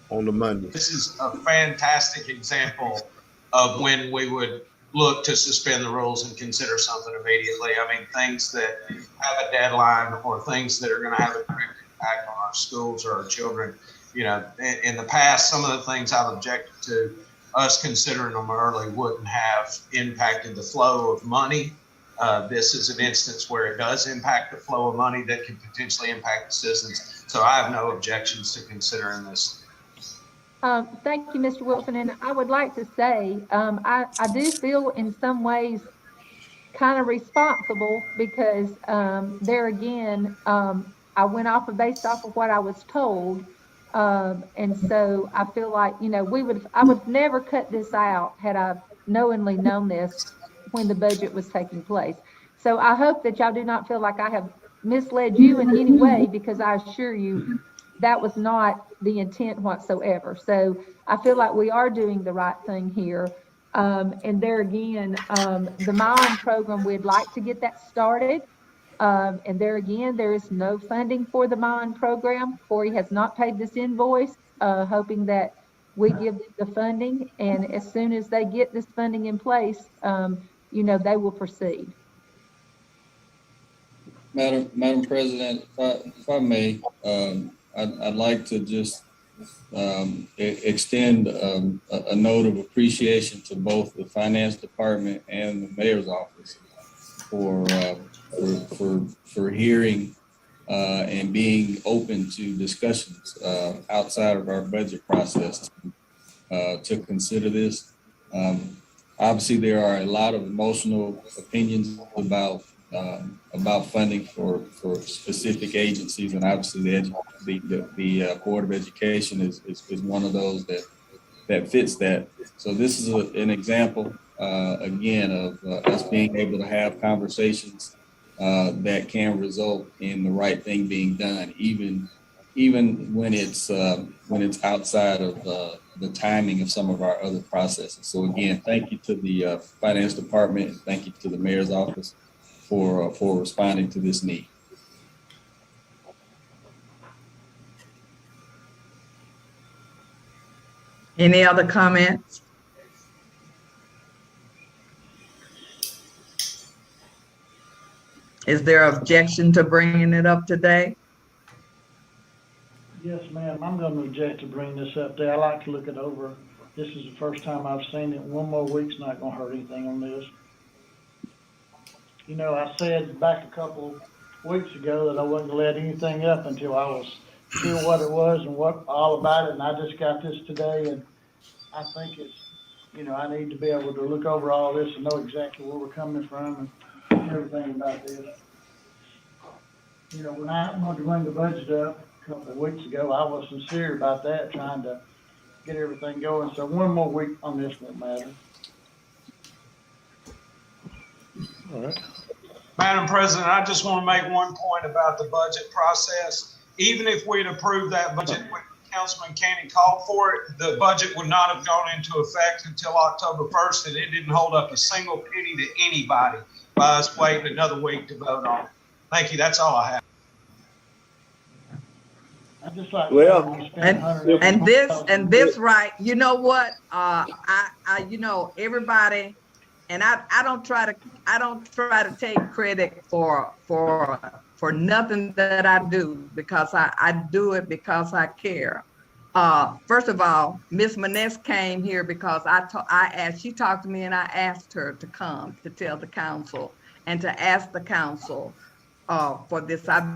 on the Monday. This is a fantastic example of when we would look to suspend the rules and consider something immediately. I mean, things that have a deadline or things that are going to have a direct impact on our schools or our children. You know, in the past, some of the things I've objected to, us considering them early wouldn't have impacted the flow of money. This is an instance where it does impact the flow of money that could potentially impact the citizens. So I have no objections to considering this. Thank you, Mr. Wilson. And I would like to say, I do feel in some ways kind of responsible because there again, I went off of based off of what I was told. And so I feel like, you know, I would never cut this out had I knowingly known this when the budget was taking place. So I hope that y'all do not feel like I have misled you in any way, because I assure you that was not the intent whatsoever. So I feel like we are doing the right thing here. And there again, the MyOwn program, we'd like to get that started. And there again, there is no funding for the MyOwn program. Corey has not paid this invoice, hoping that we give them the funding. And as soon as they get this funding in place, you know, they will proceed. Madam President, if I may, I'd like to just extend a note of appreciation to both the finance department and the mayor's office for hearing and being open to discussions outside of our budget process to consider this. Obviously, there are a lot of emotional opinions about funding for specific agencies, and obviously the Board of Education is one of those that fits that. So this is an example again of us being able to have conversations that can result in the right thing being done, even when it's outside of the timing of some of our other processes. So again, thank you to the finance department, and thank you to the mayor's office for responding to this need. Any other comments? Is there objection to bringing it up today? Yes, ma'am. I'm going to object to bring this up there. I like to look it over. This is the first time I've seen it. One more week's not going to hurt anything on this. You know, I said back a couple weeks ago that I wasn't going to let anything up until I was sure what it was and what all about it. And I just got this today, and I think it's, you know, I need to be able to look over all this and know exactly where we're coming from and everything about this. You know, when I wanted to bring the budget up a couple of weeks ago, I was sincere about that, trying to get everything going. So one more week on this won't matter. All right. Madam President, I just want to make one point about the budget process. Even if we'd approved that budget when Councilman Cannon called for it, the budget would not have gone into effect until October 1st, and it didn't hold up a single penny to anybody by us waiting another week to vote on it. Thank you. That's all I have. I just like and this right, you know what? I you know, everybody, and I don't try to take credit for nothing that I do, because I do it because I care. First of all, Miss Maness came here because she talked to me, and I asked her to come to tell the council and to ask the council for this. I've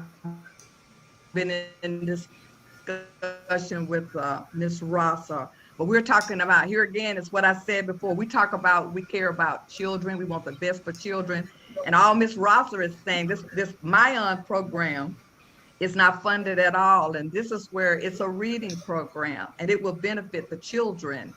been in discussion with Ms. Rosser, but we're talking about, here again, is what I said before. We care about children. We want the best for children. And all Ms. Rosser is saying, this MyOwn program is not funded at all. And this is where it's a reading program, and it will benefit the children,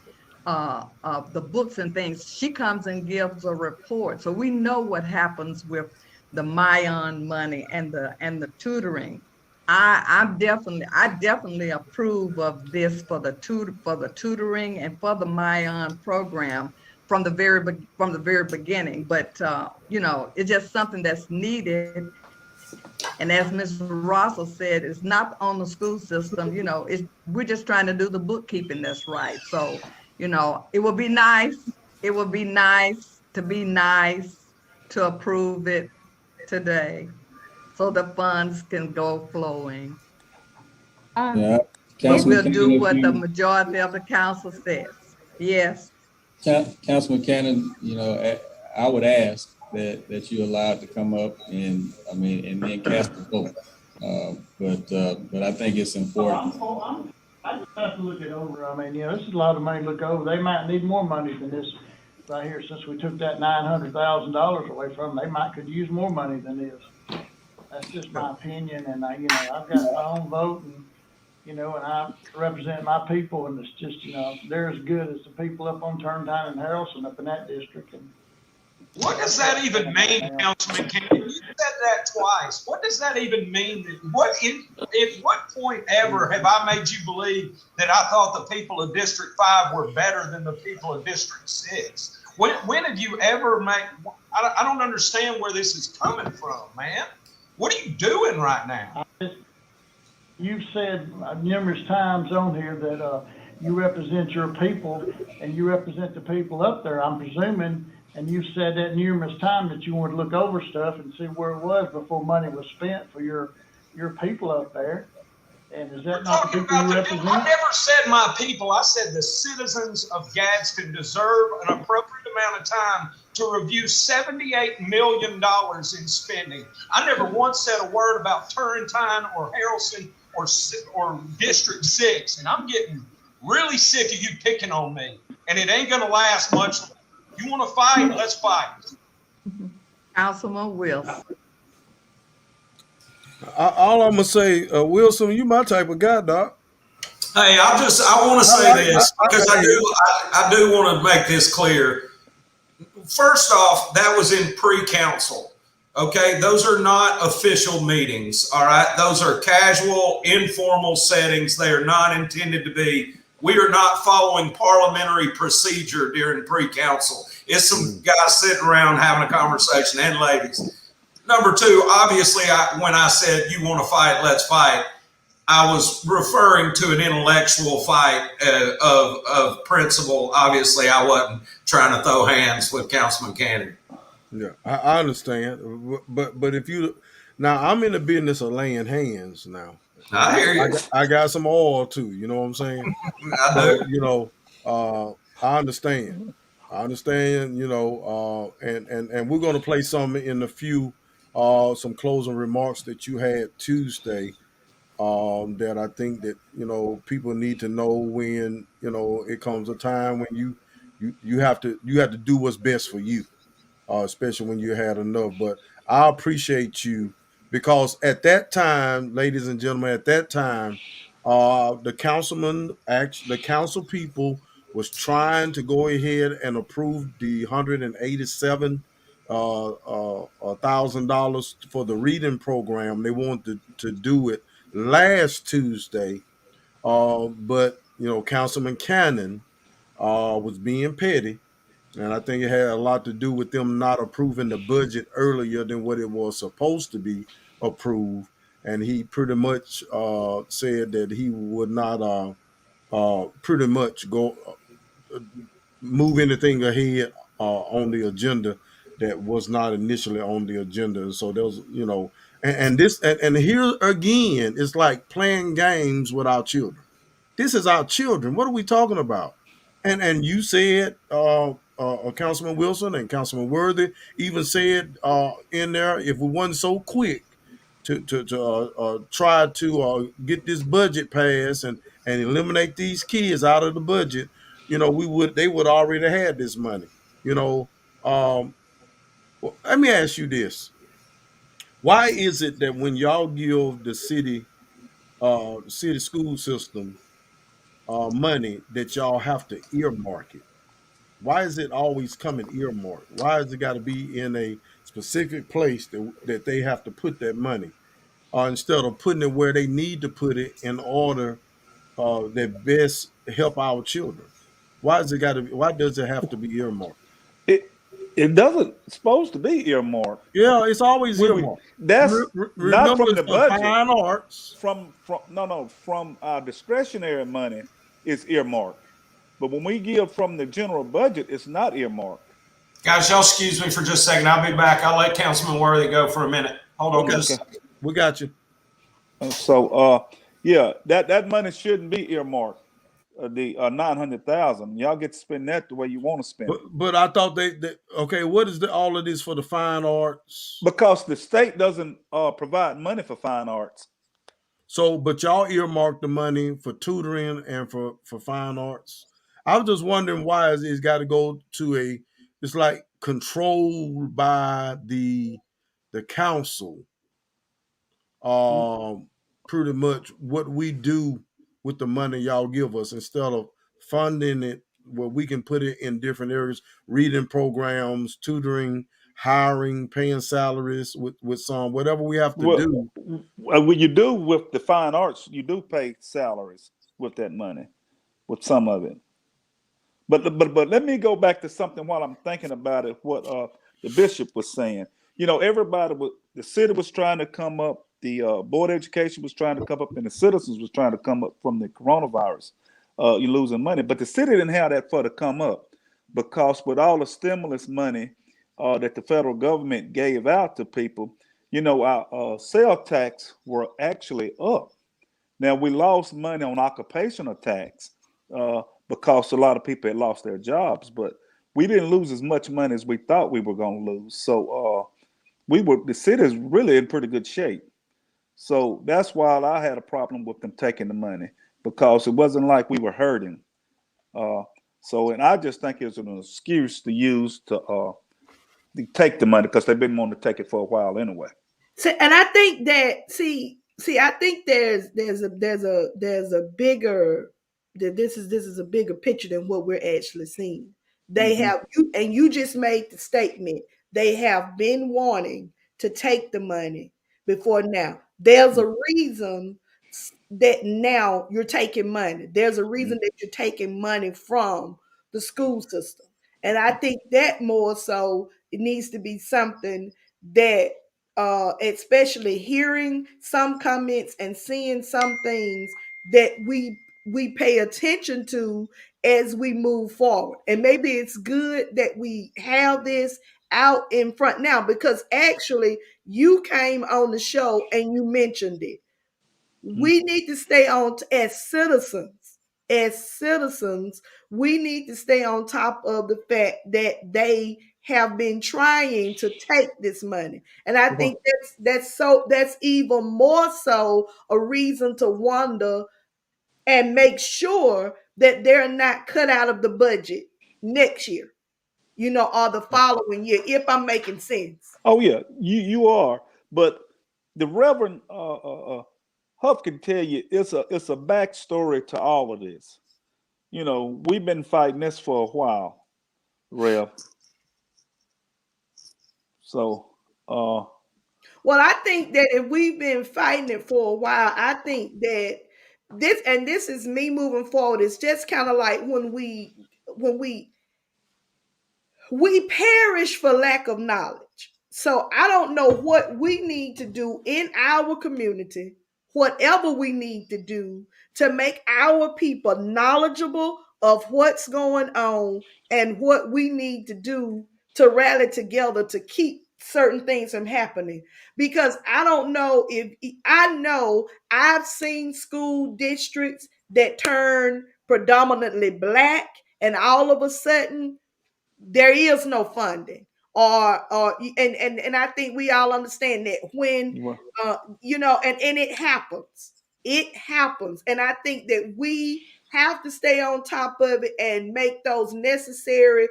the books and things. She comes and gives a report. So we know what happens with the MyOwn money and the tutoring. I definitely approve of this for the tutoring and for the MyOwn program from the very beginning. But you know, it's just something that's needed. And as Ms. Russell said, it's not on the school system. You know, we're just trying to do the bookkeeping that's right. So, you know, it would be nice. It would be nice to approve it today, so the funds can go flowing. Yeah, But we'll Councilman do Cannon, what the majority of the council says. Yes. Councilman Cannon, you know, I would ask that you allow it to come up and, I mean, and then cast a vote. But I think it's important. I just have to look it over. I mean, you know, this is a lot of money to look over. They might need more money than this right here, since we took that $900,000 away from them. They could use more money than this. That's just my opinion, and you know, I've got my own vote, and you know, and I represent my people, and it's just, you know, they're as good as the people up on Turntine and Harrelson up in that district. And what does that even mean, Councilman Campbell? You said that twice. What does that even mean? At what point ever have I made you believe that I thought the people of District 5 were better than the people of District 6? When have you ever made? I don't understand where this is coming from, man. What are you doing right now? You've said numerous times on here that you represent your people, and you represent the people up there, I'm presuming. And you've said that numerous times that you want to look over stuff and see where it was before money was spent for your people up there. And is that not the people you represent? I never said my people. I said the citizens of Gadsden deserve an appropriate amount of time to review $78 million in spending. I never once said a word about Turrentine or Harrelson or District 6. And I'm getting really sick of you picking on me. And it ain't going to last much longer. You want to fight? Let's fight. Councilman Wilson. All I'm gonna say, Wilson, you my type of guy, Doc. Hey, I want to say this because I do want to make this clear. First off, that was in pre-council. Okay, those are not official meetings. All right, those are casual, informal settings. They are not intended to be. We are not following parliamentary procedure during pre-council. It's some guys sitting around having a conversation, and ladies. Number two, obviously, when I said you want to fight, let's fight, I was referring to an intellectual fight of principle. Obviously, I wasn't trying to throw hands with Councilman Cannon. Yeah, I understand, but if you now, I'm in the business of laying hands now. I hear you. I got some oil too. You know what I'm saying? I do. So, you know, I understand. I understand. You know, and we're going to play some in a few some closing remarks that you had Tuesday. That I think that, you know, people need to know when, you know, it comes a time when you have to do what's best for you, especially when you had enough. But I appreciate you, because at that time, ladies and gentlemen, at that time, the the council people was trying to go ahead and approve the $187,000 for the reading program. They wanted to do it last Tuesday, but you know, Councilman Cannon was being petty, and I think it had a lot to do with them not approving the budget earlier than what it was supposed to be approved. And he pretty much said that he would not pretty much go move anything ahead on the agenda that was not initially on the agenda. And so there was, you know, and here again, it's like playing games with our children. This is our children. What are we talking about? And you said, Councilman Wilson and Councilman Worthy even said in there, if we wasn't so quick to try to get this budget passed and eliminate these kids out of the budget, you know, they would already had this money. You know, well, let me ask you this: why is it that when y'all give the city school system money, that y'all have to earmark it? Why is it always coming earmarked? Why has it got to be in a specific place that they have to put that money, instead of putting it where they need to put it in order that best help our children? Why does it have to be earmarked? It it doesn't supposed to be earmarked. Yeah, it's always earmarked. That's not Remember, from it's the for budget. fine arts. From no, from our discretionary money is earmarked. But when we give from the general budget, it's not earmarked. Guys, y'all excuse me for just a second. I'll be back. I'll let Councilman Worthy go for a minute. Hold on Okay, just Okay. a second. we got you. Yeah, that money shouldn't be earmarked. The 900,000. Y'all get to spend that the way you want to spend it. But I thought they okay. What is all of this for the fine arts? Because the state doesn't provide money for fine arts. So, but y'all earmarked the money for tutoring and for fine arts. I was just wondering why it's got to go to a. It's like controlled by the council. Um, Pretty much what we do with the money y'all give us instead of funding it where we can put it in different areas, reading programs, tutoring, hiring, paying salaries with some whatever we have to Well, do. what you do with the fine arts, you do pay salaries with that money, with some of it. But let me go back to something while I'm thinking about it. What the bishop was saying. You know, the city was trying to come up, the board of education was trying to come up, and the citizens was trying to come up from the coronavirus. You're losing money, but the city didn't have that for to come up because with all the stimulus money that the federal government gave out to people, you know, our sales tax were actually up. Now we lost money on occupational tax because a lot of people had lost their jobs, but we didn't lose as much money as we thought we were going to lose. So the city is really in pretty good shape. So that's why I had a problem with them taking the money because it wasn't like we were hurting. Uh, and I just think it's an excuse to use to take the money because they've been wanting to take it for a while anyway. And I think that I think there's a bigger that this is a bigger picture than what we're actually seeing. They Mm-hmm. have you just made the statement. They have been wanting to take the money before now. There's a reason that now you're taking money. There's a reason that you're taking money from the school system. And I think that more so it needs to be something that especially hearing some comments and seeing some things that we pay attention to as we move forward. And maybe it's good that we have this out in front now because actually you came on the show and you mentioned it. We need to stay on as citizens. As citizens, we need to stay on top of the fact that they have been trying to take this money. And I think that's even more so a reason to wonder and make sure that they're not cut out of the budget next year, or the following year, if I'm making sense. Oh yeah, you are. But the Reverend Huff can tell you it's a backstory to all of this. You know, we've been fighting this for a while, Rev. So Well, I think that if we've been fighting it for a while, I think that this is me moving forward. It's just kind of like when we perish for lack of knowledge. So I don't know what we need to do in our community, whatever we need to do to make our people knowledgeable of what's going on and what we need to do to rally together to keep certain things from happening. Because I don't know if I know I've seen school districts that turn predominantly black and all of a sudden there is no funding and I think we all understand that when you and it happens and I think that we have to stay on top of it and make those necessary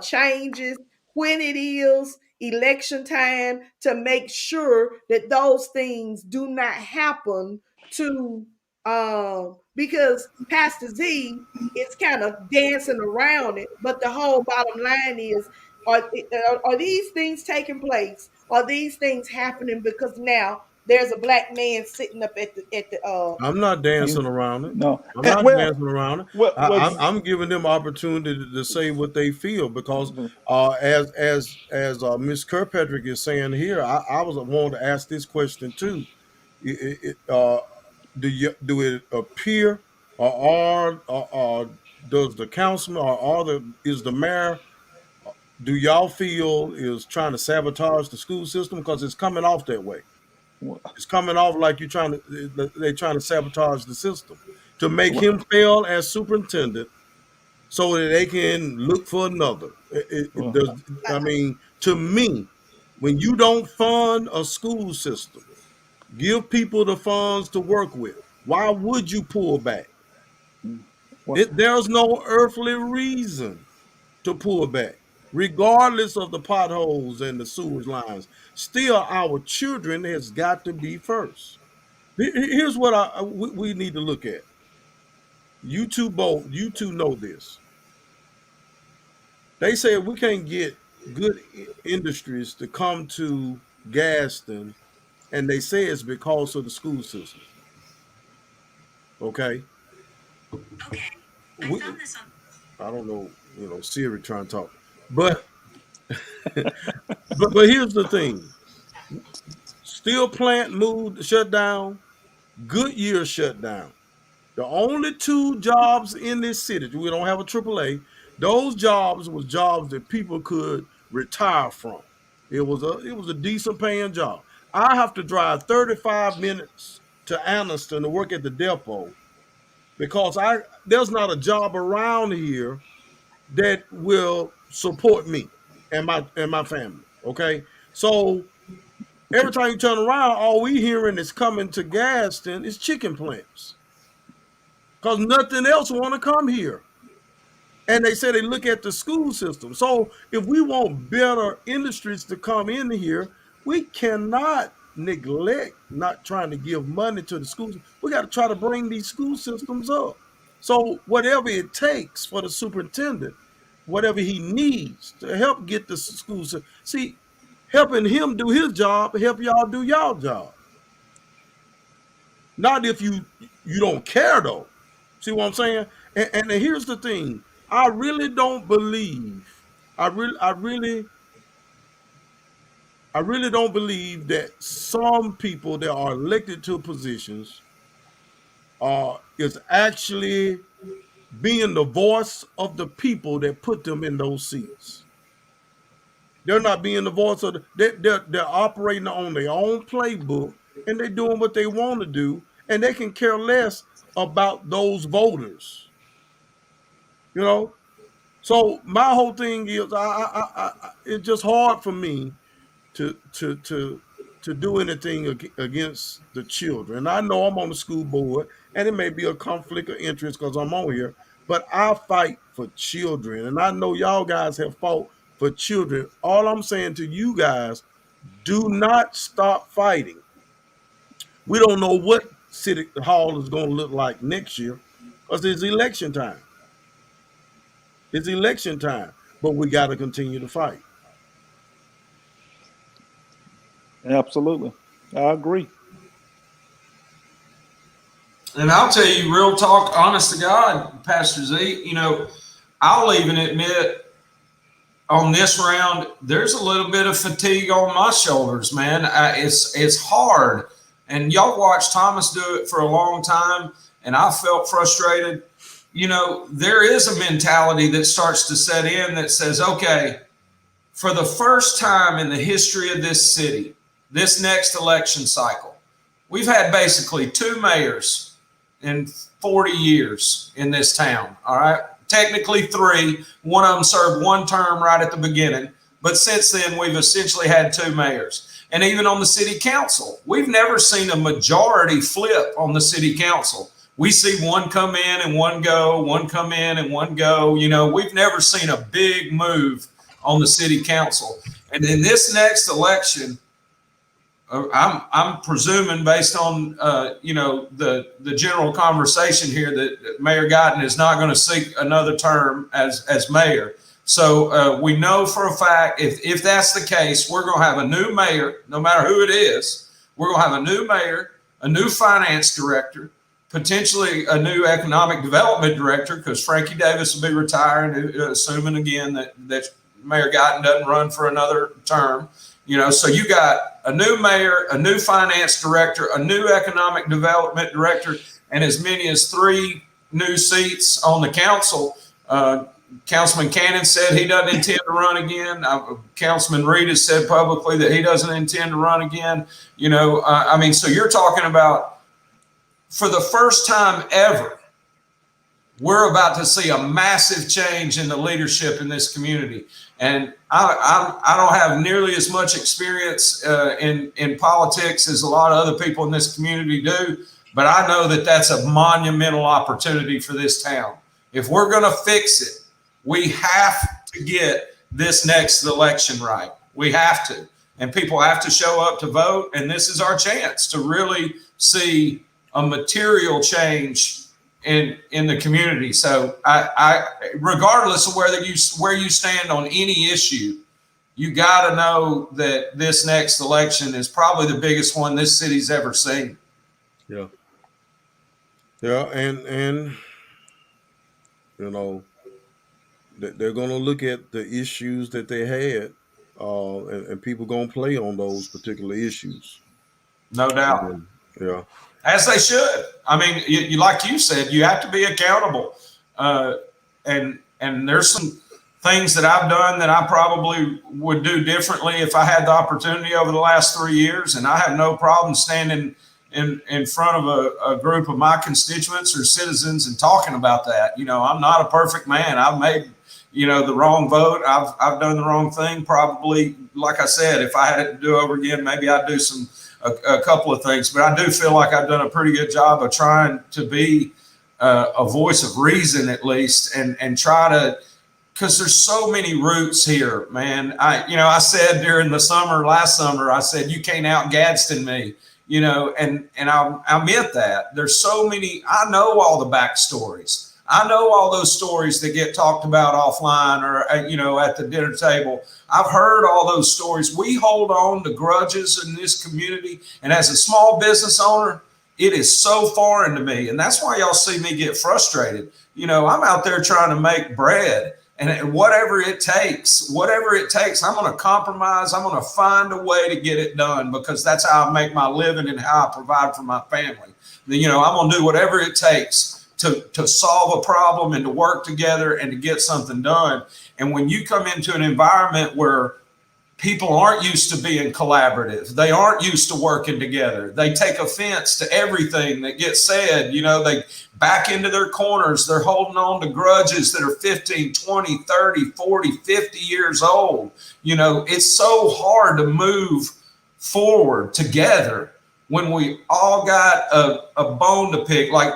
changes when it is election time to make sure that those things do not happen to because Pastor Z is kind of dancing around it. But the whole bottom line is, are these things taking place? Are these things happening because now there's a black man sitting up at the I'm not dancing around it. No. I'm not Well, dancing around it. well, I'm giving them opportunity to say what they feel because as Miss Kirkpatrick is saying here, I was wanting to ask this question too. Do it appear or does the councilman is the mayor, do y'all feel is trying to sabotage the school system? Because it's coming off that way. It's coming off like they're trying to sabotage the system to make him fail as superintendent so that they can look for another. I mean, to me, when you don't fund a school system, give people the funds to work with, why would you pull back? There's no earthly reason to pull back, regardless of the potholes and the sewage lines. Still, our children has got to be first. Here's what we need to look at. You two know this. They say we can't get good industries to come to Gaston, and they say it's because of the school system. Okay. I don't know, Siri trying to talk, but but here's the thing: steel plant shut down, Goodyear shut down. The only two jobs in this city, we don't have a AAA. Those jobs was jobs that people could retire from. It was a decent paying job. I have to drive 35 minutes to Anniston to work at the depot because there's not a job around here that will support me and my family. Okay, so every time you turn around, all we hearing is coming to Gaston is chicken plants because nothing else want to come here. And they say they look at the school system. So if we want better industries to come in here, we cannot neglect not trying to give money to the schools. We got to try to bring these school systems up. So whatever it takes for the superintendent, whatever he needs to help get the schools. See, helping him do his job, help y'all do y'all job. Not if you don't care though. See what I'm saying? And here's the thing. I really don't believe. I really don't believe that some people that are elected to positions is actually being the voice of the people that put them in those seats. They're not being the voice of they're operating on their own playbook and they're doing what they want to do, and they can care less about those voters. So my whole thing is, it's just hard for me to do anything against the children. I know I'm on the school board, and it may be a conflict of interest because I'm on here, but I fight for children, and I know y'all guys have fought for children. All I'm saying to you guys, do not stop fighting. We don't know what City Hall is going to look like next year because it's election time. It's election time, but we got to continue to fight. Absolutely. I agree. And I'll tell you, real talk, honest to God, Pastor Z, I'll even admit on this round, there's a little bit of fatigue on my shoulders, man. It's hard. And y'all watched Thomas do it for a long time, and I felt frustrated. There is a mentality that starts to set in that says, okay, for the first time in the history of this city, this next election cycle, we've had basically 2 mayors in 40 years in this town. All right. Technically 3. One of them served 1 term right at the beginning. But since then, we've essentially had 2 mayors. And even on the city council, we've never seen a majority flip on the city council. We see one come in and one go, one come in and one go. We've never seen a big move on the city council. And in this next election, I'm presuming based on the general conversation here that Mayor Guyton is not going to seek another term as mayor. So we know for a fact if that's the case, we're going to have a new mayor, no matter who it is. We're going to have a new mayor, a new finance director, potentially a new economic development director, because Frankie Davis will be retiring, assuming again that Mayor Guyton doesn't run for another term. So you got a new mayor, a new finance director, a new economic development director, and as many as 3 new seats on the council. Councilman Cannon said he doesn't intend to run again. Councilman Reed has said publicly that he doesn't intend to run again. So you're talking about, for the first time ever, we're about to see a massive change in the leadership in this community. And I don't have nearly as much experience in politics as a lot of other people in this community do, but I know that that's a monumental opportunity for this town. If we're going to fix it, we have to get this next election right. We have to. And people have to show up to vote. And this is our chance to really see a material change in the community. So I regardless of where you stand on any issue, you got to know that this next election is probably the biggest one this city's ever seen. Yeah. Yeah. And they're going to look at the issues that they had, and people going to play on those particular issues. No doubt. Yeah. As they should. I mean, you like you said, you have to be accountable. And there's some things that I've done that I probably would do differently if I had the opportunity over the last 3 years. And I have no problem standing in front of a group of my constituents or citizens and talking about that. I'm not a perfect man. I've made, the wrong vote. I've done the wrong thing. Probably, like I said, if I had it to do over again, maybe I'd do a couple of things, but I do feel like I've done a pretty good job of trying to be a voice of reason, at least, and try to, because there's so many roots here, man. I said during the last summer, I said, you can't out Gadsden me, and I meant that. There's so many, I know all the backstories. I know all those stories that get talked about offline or, at the dinner table. I've heard all those stories. We hold on to grudges in this community. And as a small business owner, it is so foreign to me. And that's why y'all see me get frustrated. I'm out there trying to make bread, and whatever it takes, I'm going to compromise. I'm going to find a way to get it done, because that's how I make my living and how I provide for my family. I'm going to do whatever it takes to solve a problem and to work together and to get something done. And when you come into an environment where people aren't used to being collaborative, they aren't used to working together, they take offense to everything that gets said, they back into their corners, they're holding on to grudges that are 15, 20, 30, 40, 50 years old. It's so hard to move forward together when we all got a bone to pick, like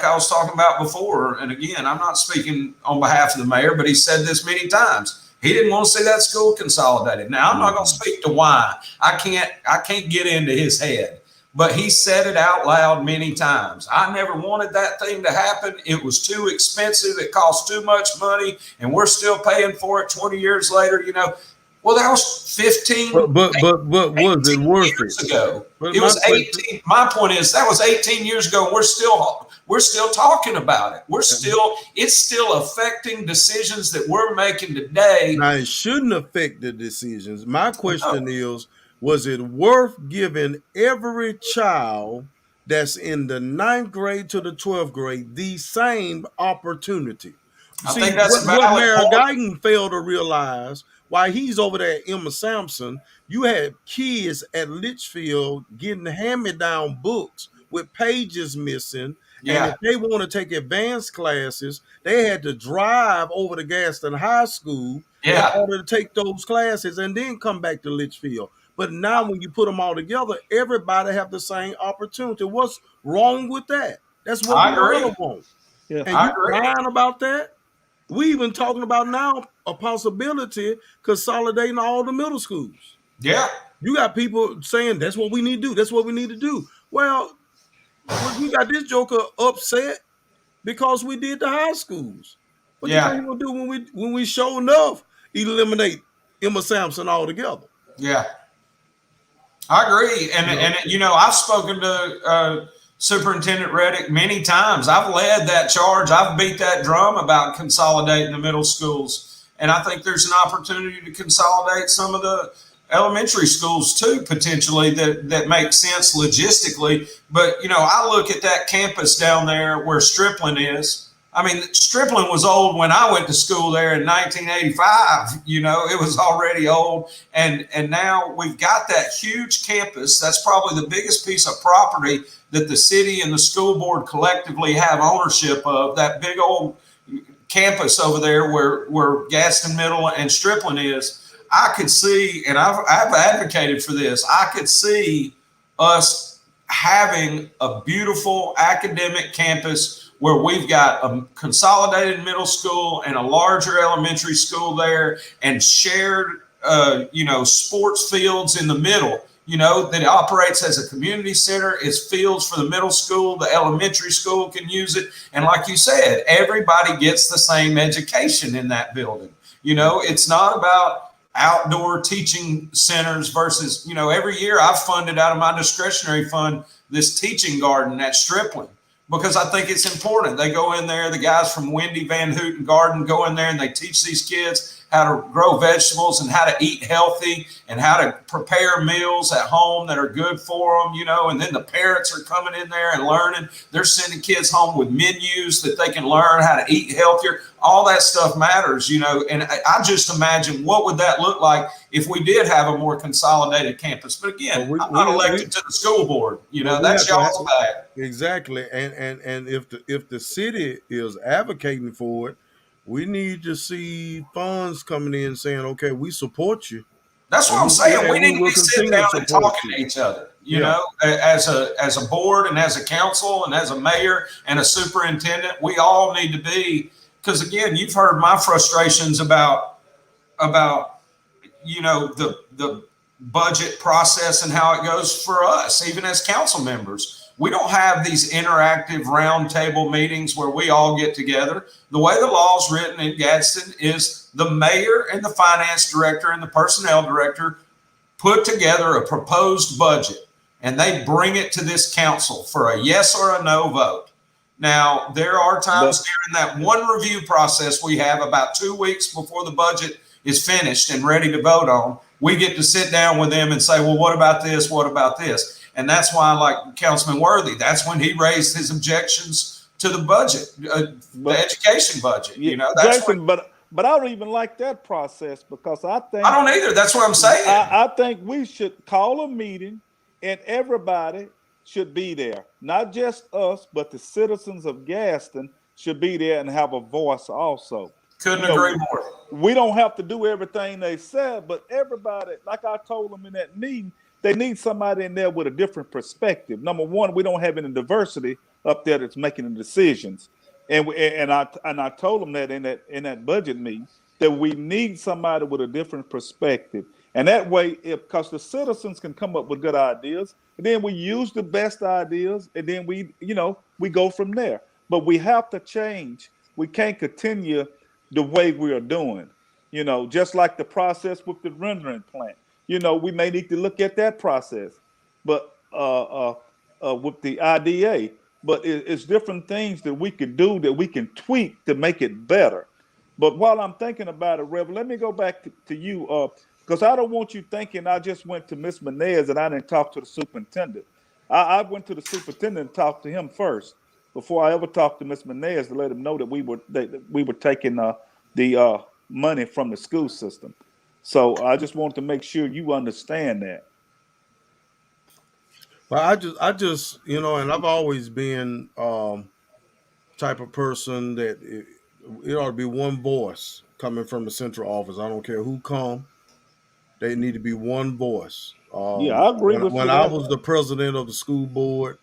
I was talking about before. And again, I'm not speaking on behalf of the mayor, but he said this many times. He didn't want to see that school consolidated. Now, I'm not going to speak to why. I can't get into his head, but he said it out loud many times. I never wanted that thing to happen. It was too expensive. It cost too much money, and we're still paying for it 20 years later. Well, that was 15. But was it worth years it? Ago. It was 18. My point is, that was 18 years ago. And we're still talking about it. It's still affecting decisions that we're making today. Now, it shouldn't affect the decisions. My question is, was it worth giving every child that's in the 9th grade to the 12th grade the same opportunity? I think that's what Mayor Guyton failed to realize, while he's over there at Emma Sampson, you had kids at Litchfield getting hand-me-down books with pages missing. Yeah. And if they want to take advanced classes, they had to drive over to Gaston High School in order to take those classes and then come back to Litchfield. But now when you put them all together, everybody have the same opportunity. What's wrong with that? That's what we all want. Yeah. And you crying about that? We even talking about now a possibility consolidating all the middle schools. Yeah. You got people saying that's what we need to do. That's what we need to do. Well, we got this joker upset because we did the high schools. What do you think we'll do when we show enough eliminate Emma Sampson altogether? Yeah. I agree. And you know, I've spoken to Superintendent Reddick many times. I've led that charge. I've beat that drum about consolidating the middle schools. And I think there's an opportunity to consolidate some of the elementary schools too, potentially, that make sense logistically. But, you know, I look at that campus down there where Stripling is. I mean, Stripling was old when I went to school there in 1985. You know, it was already old. And now we've got that huge campus. That's probably the biggest piece of property that the city and the school board collectively have ownership of, that big old campus over there where Gaston Middle and Stripling is. I could see, and I've advocated for this, I could see us having a beautiful academic campus where we've got a consolidated middle school and a larger elementary school there, and shared, you know, sports fields in the middle, you know, that operates as a community center. It's fields for the middle school, the elementary school can use it. And like you said, everybody gets the same education in that building. You know, it's not about outdoor teaching centers versus, you know, every year I've funded out of my discretionary fund this teaching garden at Stripling, because I think it's important. They go in there, the guys from Wendy Van Houten Garden go in there and they teach these kids how to grow vegetables and how to eat healthy and how to prepare meals at home that are good for them, you know. And then the parents are coming in there and learning. They're sending kids home with menus that they can learn how to eat healthier. All that stuff matters, you know. And I just imagine what would that look like if we did have a more consolidated campus. But again, I'm not elected to the school board. You know, that's y'all's bag. Exactly. And if the city is advocating for it, we need to see funds coming in saying, okay, we support you. That's what I'm saying. We need to be sitting down and talking to each other, you know, as a board and as a council and as a mayor and a superintendent. We all need to be, because again, you've heard my frustrations about you know, the budget process and how it goes for us, even as council members. We don't have these interactive roundtable meetings where we all get together. The way the law is written in Gadsden is the mayor and the finance director and the personnel director put together a proposed budget, and they bring it to this council for a yes or a no vote. Now, there are times during that one review process we have about 2 weeks before the budget is finished and ready to vote on, we get to sit down with them and say, well, what about this? What about this? And that's why, like Councilman Worthy, that's when he raised his objections to the budget, the education budget. You know, that's Jason, but I don't even like that process, because I don't either. That's what I'm saying. I think we should call a meeting and everybody should be there. Not just us, but the citizens of Gaston should be there and have a voice also. Couldn't agree more. We don't have to do everything they said, but everybody, like I told them in that meeting, they need somebody in there with a different perspective. Number one, we don't have any diversity up there that's making the decisions, and I told them that in that budget meeting, that we need somebody with a different perspective, and that way, because the citizens can come up with good ideas, and then we use the best ideas, and then we go from there. But we have to change. We can't continue the way we are doing. You know, just like the process with the rendering plant. You know, we may need to look at that process, but with the IDA, but it's different things that we could do that we can tweak to make it better. But while I'm thinking about it, Rev, let me go back to you, because I don't want you thinking I just went to Miss Menez and I didn't talk to the superintendent. I went to the superintendent and talked to him first before I ever talked to Miss Menez to let him know that we were taking the money from the school system. So I just wanted to make sure you understand that. Well, I just, you know, and I've always been type of person that it ought to be one voice coming from the central office. I don't care who come. They need to be one voice. Yeah, I agree with you. When I was the president of the school board,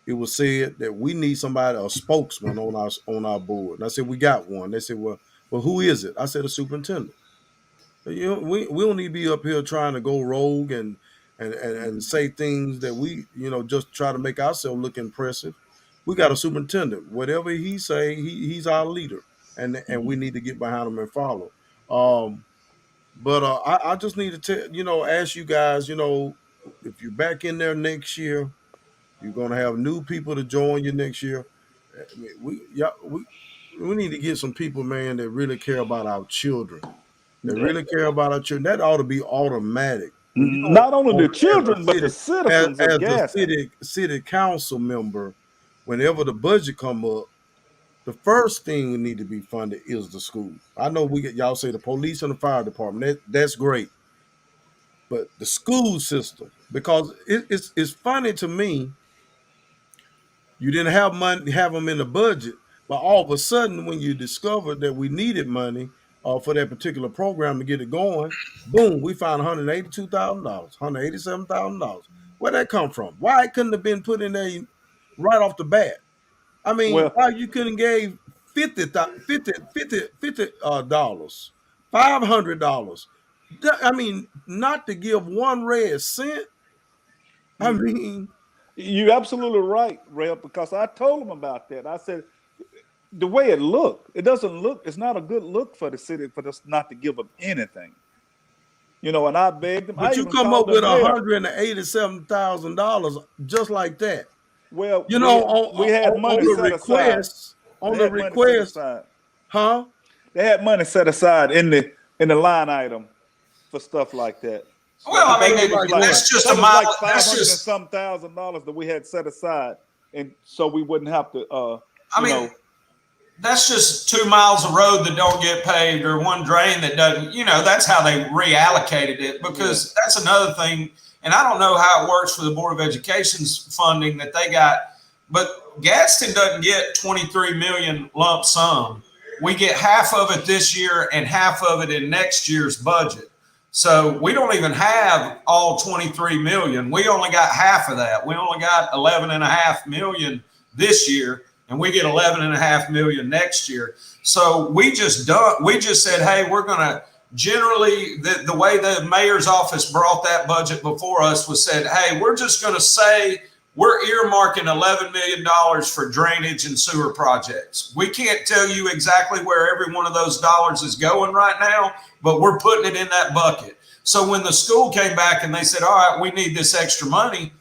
it was said that we need somebody, a spokesman on our board. And I said, we got one. They said, well, who is it? I said, a superintendent. You know, we don't need to be up here trying to go rogue and say things that we, you know, just try to make ourselves look impressive. We got a superintendent. Whatever he say, he's our leader, and we need to get behind him and follow. But I just need to ask you guys, you know, if if you're back in there next year, you're gonna have new people to join you next year. I mean, we need to get some people, man, that really care about our children. That really care about our children. That ought to be automatic. When you Not only the as a children, but the city, citizens of as a Gaston. city council member, whenever the budget come up, the first thing we need to be funded is the school. I know we get y'all say the police and the fire department. That's great, but the school system, because it's funny to me. You didn't have money, have them in the budget, but all of a sudden, when you discovered that we needed money for that particular program to get it going, boom, we found $182,000, $187,000. Where'd that come from? Why it couldn't have been put in there right off the bat? I mean, Well, why you couldn't gave 50 dollars, $500? I mean, not to give one red cent. I mean, you're absolutely right, Reb, because I told him about that. I said, the way it looked, it doesn't look, it's not a good look for the city for us not to give them anything. You know, and I begged them. I but you even come called up the with mayor. $187,000 just like that. Well, You know, we had money set aside. on They the had money set request, aside. huh? They had money set aside in the line item for stuff like that. Well, I mean, It was like, that's just it a was mile. like That's 500 and just. some $1,000s that we had set aside, and so we wouldn't have to. I mean, that's just 2 miles of road that don't get paved, or one drain that doesn't. You know, that's how they reallocated it, because that's another thing. And I don't know how it works for the Board of Education's funding that they got, but Gadsden doesn't get 23 million lump sum. We get half of it this year and half of it in next year's budget. So we don't even have all 23 million. We only got half of that. We only got 11.5 million this year, and we get 11.5 million next year. So we just said, hey, we're going to generally, the way the mayor's office brought that budget before us was said, hey, we're just going to say we're earmarking $11 million for drainage and sewer projects. We can't tell you exactly where every one of those dollars is going right now, but we're putting it in that bucket. So when the school came back and they said, all right, we need this extra money,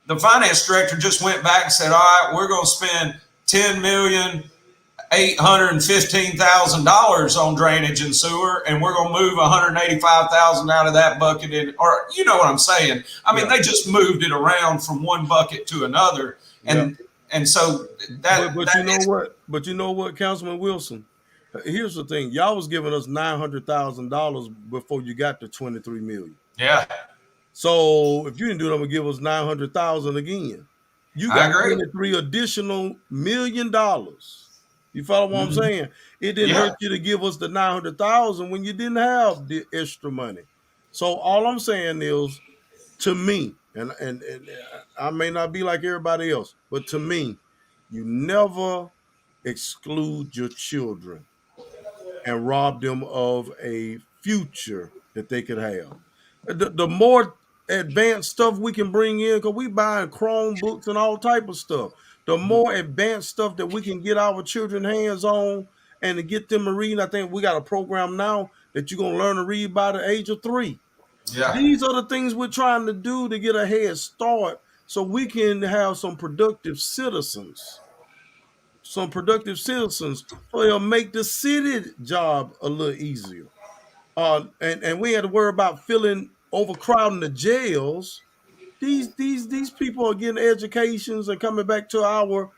the finance director just went back and said, all right, we're going to spend $10,815,000 on drainage and sewer, and we're going to move $185,000 out of that bucket in, or you know what I'm saying? I mean, they just moved it around from one bucket to another, and so that. But you know what? But you know what, Councilman Wilson? Here's the thing: y'all was giving us $900,000 before you got to 23 million. Yeah. So if you didn't do it, I'm gonna give us 900,000 again. You got 23 additional $1 million. You follow what I'm saying? It didn't hurt you to give us the 900,000 when you didn't have the extra money. So all I'm saying is, to me, and I may not be like everybody else, but to me, you never exclude your children and rob them of a future that they could have. The more advanced stuff we can bring in, because we buying Chromebooks and all type of stuff, the more advanced stuff that we can get our children hands on and to get them to read. I think we got a program now that you're going to learn to read by the age of 3. Yeah. These are the things we're trying to do to get a head start so we can have some productive citizens. So it'll make the city job a little easier. And we had to worry about overcrowding the jails. These people are getting educations and coming back to our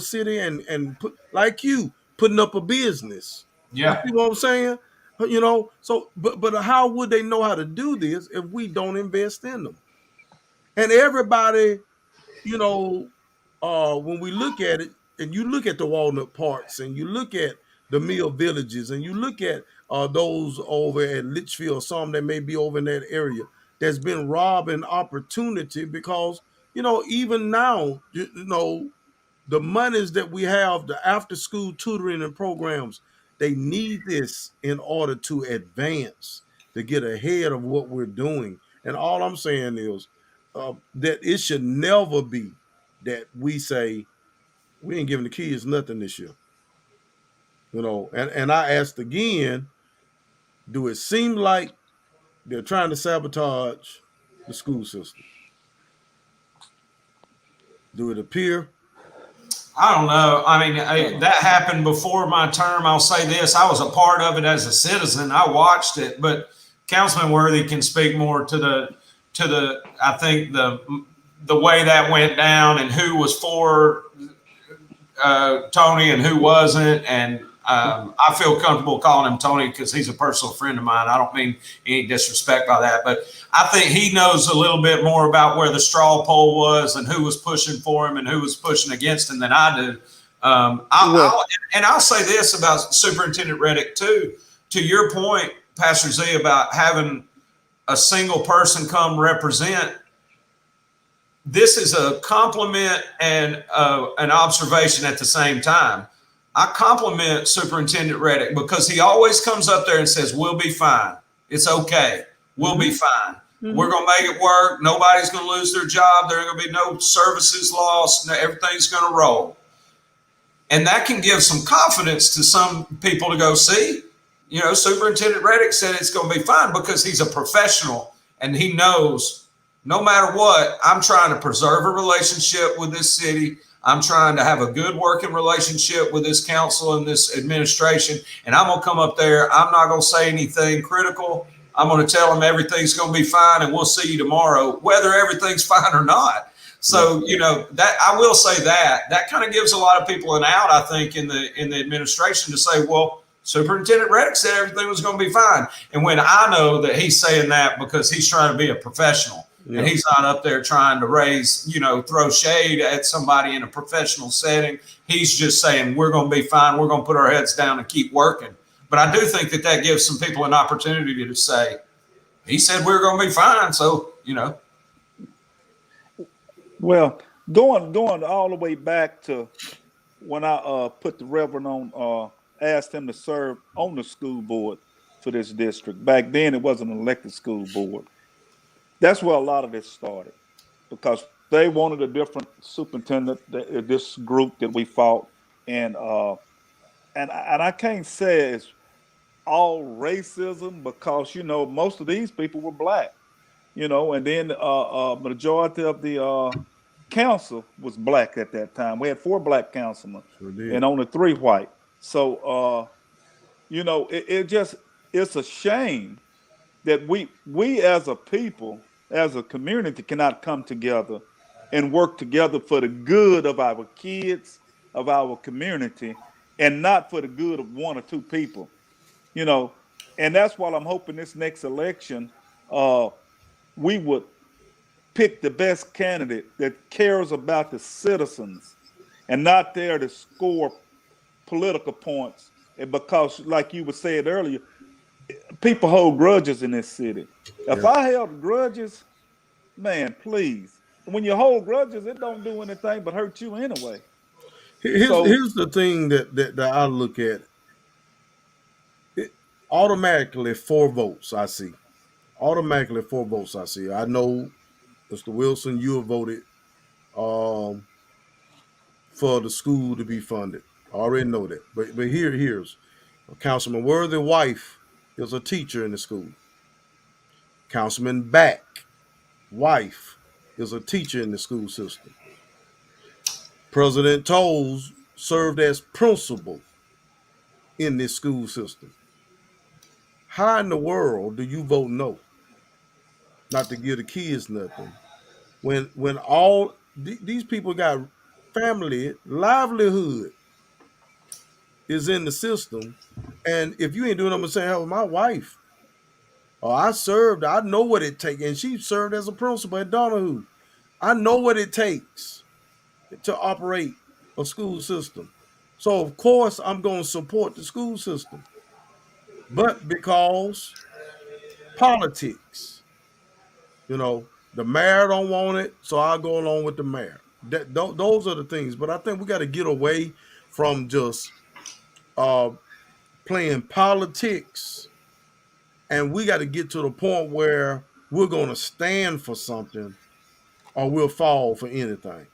city and like you putting up a business. You Yeah. see what I'm saying? You know, so but how would they know how to do this if we don't invest in them? And everybody, you know, when we look at it, and you look at the Walnut Parks, and you look at the Mill Villages, and you look at those over at Litchfield, some that may be over in that area, that's been robbing opportunity because, you know, even now, you know, the monies that we have, the after school tutoring and programs, they need this in order to advance, to get ahead of what we're doing. And all I'm saying is that it should never be that we say we ain't giving the kids nothing this year. You know, and I asked again, do it seem like they're trying to sabotage the school system? Do it appear? I don't know. I mean, that happened before my term. I'll say this: I was a part of it as a citizen. I watched it, but Councilman Worthy can speak more to the. I think the way that went down and who was for Tony and who wasn't, and I feel comfortable calling him Tony because he's a personal friend of mine. I don't mean any disrespect by that, but I think he knows a little bit more about where the straw poll was and who was pushing for him and who was pushing against him than I do. I'll say this about Superintendent Reddick too. To your point, Pastor Z, about having a single person come represent. This is a compliment and an observation at the same time. I compliment Superintendent Reddick because he always comes up there and says, "We'll be fine. It's okay. We'll be fine. We're going to make it work. Nobody's going to lose their job. There ain't going to be no services lost. Everything's going to roll." And that can give some confidence to some people to go, see, Superintendent Reddick said it's going to be fine because he's a professional and he knows no matter what, I'm trying to preserve a relationship with this city. I'm trying to have a good working relationship with this council and this administration. And I'm going to come up there. I'm not going to say anything critical. I'm going to tell them everything's going to be fine and we'll see you tomorrow, whether everything's fine or not. So, that I will say that kind of gives a lot of people an out, I think, in the administration to say, well, Superintendent Reddick said everything was going to be fine. And when I know that he's saying that because he's trying to be a professional. Yeah. And he's not up there trying to raise, throw shade at somebody in a professional setting. He's just saying, we're going to be fine. We're going to put our heads down and keep working. But I do think that gives some people an opportunity to say, he said we're going to be fine. So, Well, going all the way back to when I put the Reverend on, asked him to serve on the school board for this district. Back then, it wasn't an elected school board. That's where a lot of this started because they wanted a different superintendent, this group that we fought. And I can't say it's all racism because, most of these people were black, and then majority of the council was black at that time. We had 4 black councilmen and only 3 white. So, it's a shame that we as a people, as a community, cannot come together and work together for the good of our kids, of our community, and not for the good of 1 or 2 people, And that's why I'm hoping this next election, we would pick the best candidate that cares about the citizens and not there to score political points. And because, like you were saying earlier, people hold grudges in this city. If I held grudges, man, please. When you hold grudges, it don't do anything but hurt you anyway. Here's the thing that I look at. Automatically 4 votes I see. Automatically 4 votes I see. I know, Mr. Wilson, you have voted for the school to be funded. I already know that. But here's Councilman Worthy's wife is a teacher in the school. Councilman Back wife is a teacher in the school system. President Tolles served as principal in this school system. How in the world do you vote no? Not to give the kids nothing. When all these people got family, livelihood is in the system, and if you ain't doing nothing but saying, "Hell, my wife, or I served, I know what it takes," and she served as a principal at Donahue. I know what it takes to operate a school system. So of course I'm going to support the school system. But because politics, the mayor don't want it, so I'll go along with the mayor. Those are the things. But I think we got to get away from just playing politics, and we got to get to the point where we're going to stand for something or we'll fall for anything.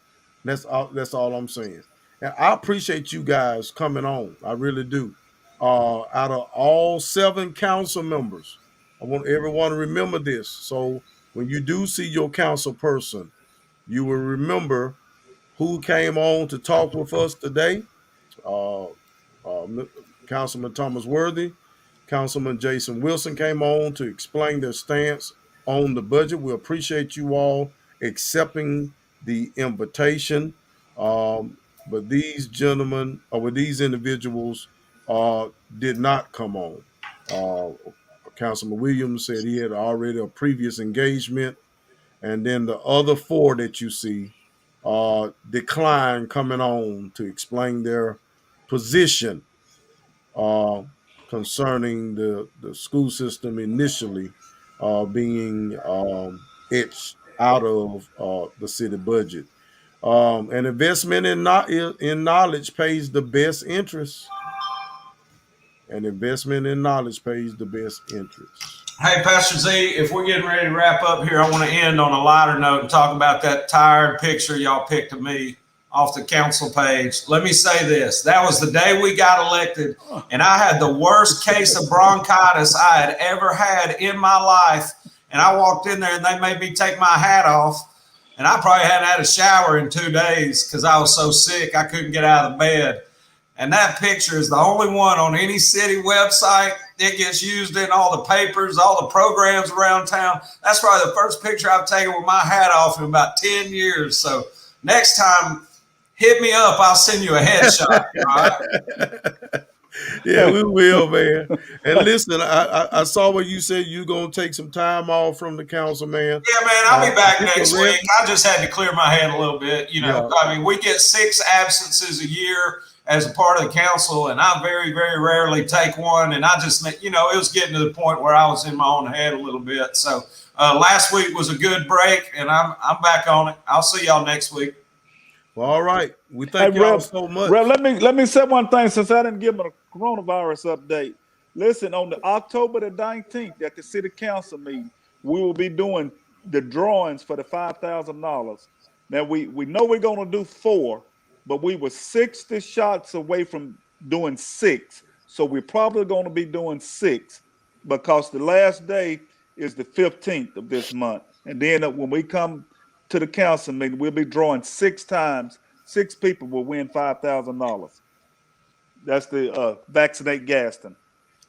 That's all I'm saying. And I appreciate you guys coming on. I really do. Out of all 7 council members, I want everyone to remember this. So When you do see your council person, you will remember who came on to talk with us today. Uh, Councilman Thomas Worthy, Councilman Jason Wilson came on to explain their stance on the budget. We appreciate you all accepting the invitation. But these gentlemen, or with these individuals, did not come on. Councilman Williams said he had already a previous engagement, and then the other four that you see declined coming on to explain their position uh, concerning the school system initially being etched out of the city budget. An investment in knowledge pays the best interest. An investment in knowledge pays the best interest. Hey, Pastor Z, if we're getting ready to wrap up here, I want to end on a lighter note and talk about that tired picture y'all picked of me off the council page. Let me say this. That was the day we got elected, and I had the worst case of bronchitis I had ever had in my life. And I walked in there and they made me take my hat off. And I probably hadn't had a shower in 2 days because I was so sick I couldn't get out of the bed. And that picture is the only one on any city website. It gets used in all the papers, all the programs around town. That's probably the first picture I've taken with my hat off in about 10 years. So next time, hit me up. I'll send you a headshot. All right? Yeah, we will, man. And listen, I saw what you said you're going to take some time off from the council, man. Yeah, man, I'll be back next week. I just had to clear my head a little bit. Yeah. I mean, we get 6 absences a year as a part of the council, and I very, very rarely take one. And I just, it was getting to the point where I was in my own head a little bit. So last week was a good break, and I'm back on it. I'll see y'all next week. Well, all right. We thank y'all so much. Rev, let me say one thing since I didn't give them a coronavirus update. Listen, on the October the 19th at the city council meeting, we will be doing the drawings for the $5,000. Now we know we're gonna do 4, but we were 60 shots away from doing 6. So we're probably gonna be doing 6 because the last day is the 15th of this month. And then when we come to the council meeting, we'll be drawing 6 times. 6 people will win $5,000. That's the Vaccinate Gaston.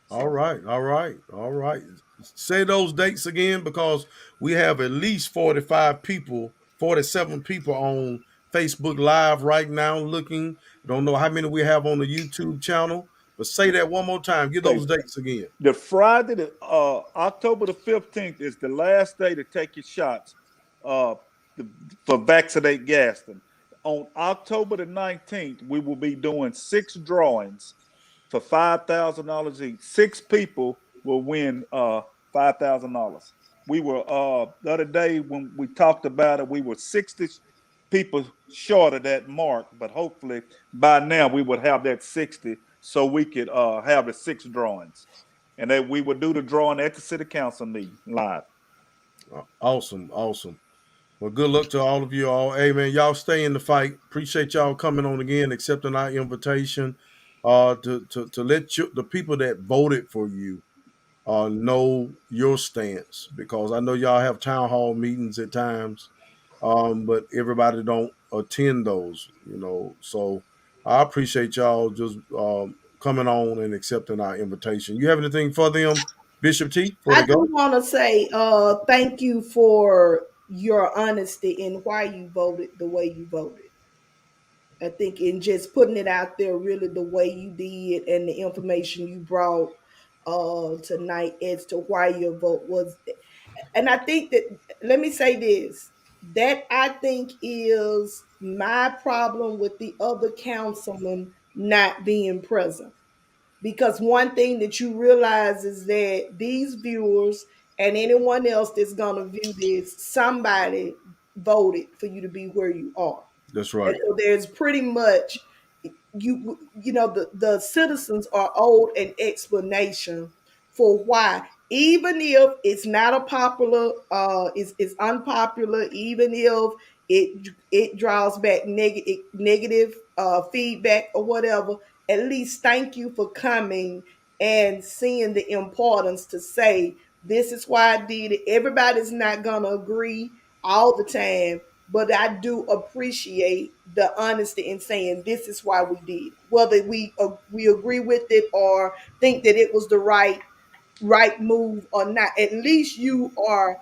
So. All right. Say those dates again because we have at least 47 people on Facebook Live right now looking. Don't know how many we have on the YouTube channel, but say that one more time. Give those dates again. The Friday, October the 15th is the last day to take your shots for Vaccinate Gaston. On October the 19th, we will be doing 6 drawings for $5,000 each. 6 people will win $5,000. We were the other day when we talked about it, we were 60 people short of that mark, but hopefully by now we would have that 60 so we could have the 6 drawings. And then we would do the drawing at the city council meeting live. Awesome. Well, good luck to all of you all. Hey, man, y'all stay in the fight. Appreciate y'all coming on again, accepting our invitation to let the people that voted for you know your stance, because I know y'all have town hall meetings at times, but everybody don't attend those, So I appreciate y'all just coming on and accepting our invitation. You have anything for them, Bishop T? I do want to say thank you for your honesty in why you voted the way you voted. I think in just putting it out there, really the way you did and the information you brought tonight as to why your vote was. And I think that, let me say this, that I think is my problem with the other councilman not being present. Because one thing that you realize is that these viewers and anyone else that's going to view this, somebody voted for you to be where you are. That's right. And so there's pretty much the citizens are owed an explanation for why, even if it's not a popular, it's unpopular, even if it draws back negative feedback or whatever. At least thank you for coming and seeing the importance to say This is why I did it. Everybody's not gonna agree all the time, but I do appreciate the honesty in saying this is why we did it. Whether we agree with it or think that it was the right move or not. At least you are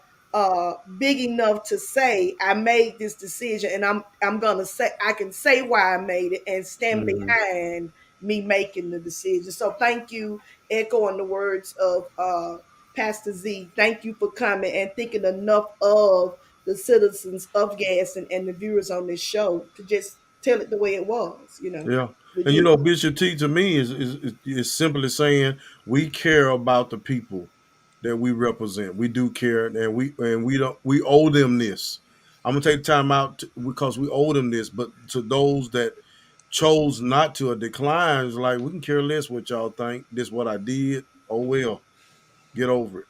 big enough to say I made this decision, and I'm gonna say I can say why I made it and stand Mhm. behind me making the decision. So thank you, echoing the words of Pastor Z. Thank you for coming and thinking enough of the citizens of Gaston and the viewers on this show to just tell it the way it was, Yeah. with And you. Bishop T to me is simply saying we care about the people that we represent. We do care, and we owe them this. I'm gonna take time out because we owe them this. But to those that chose not to or decline, it's like we can care less what y'all think. This what I did. Oh well, get over it.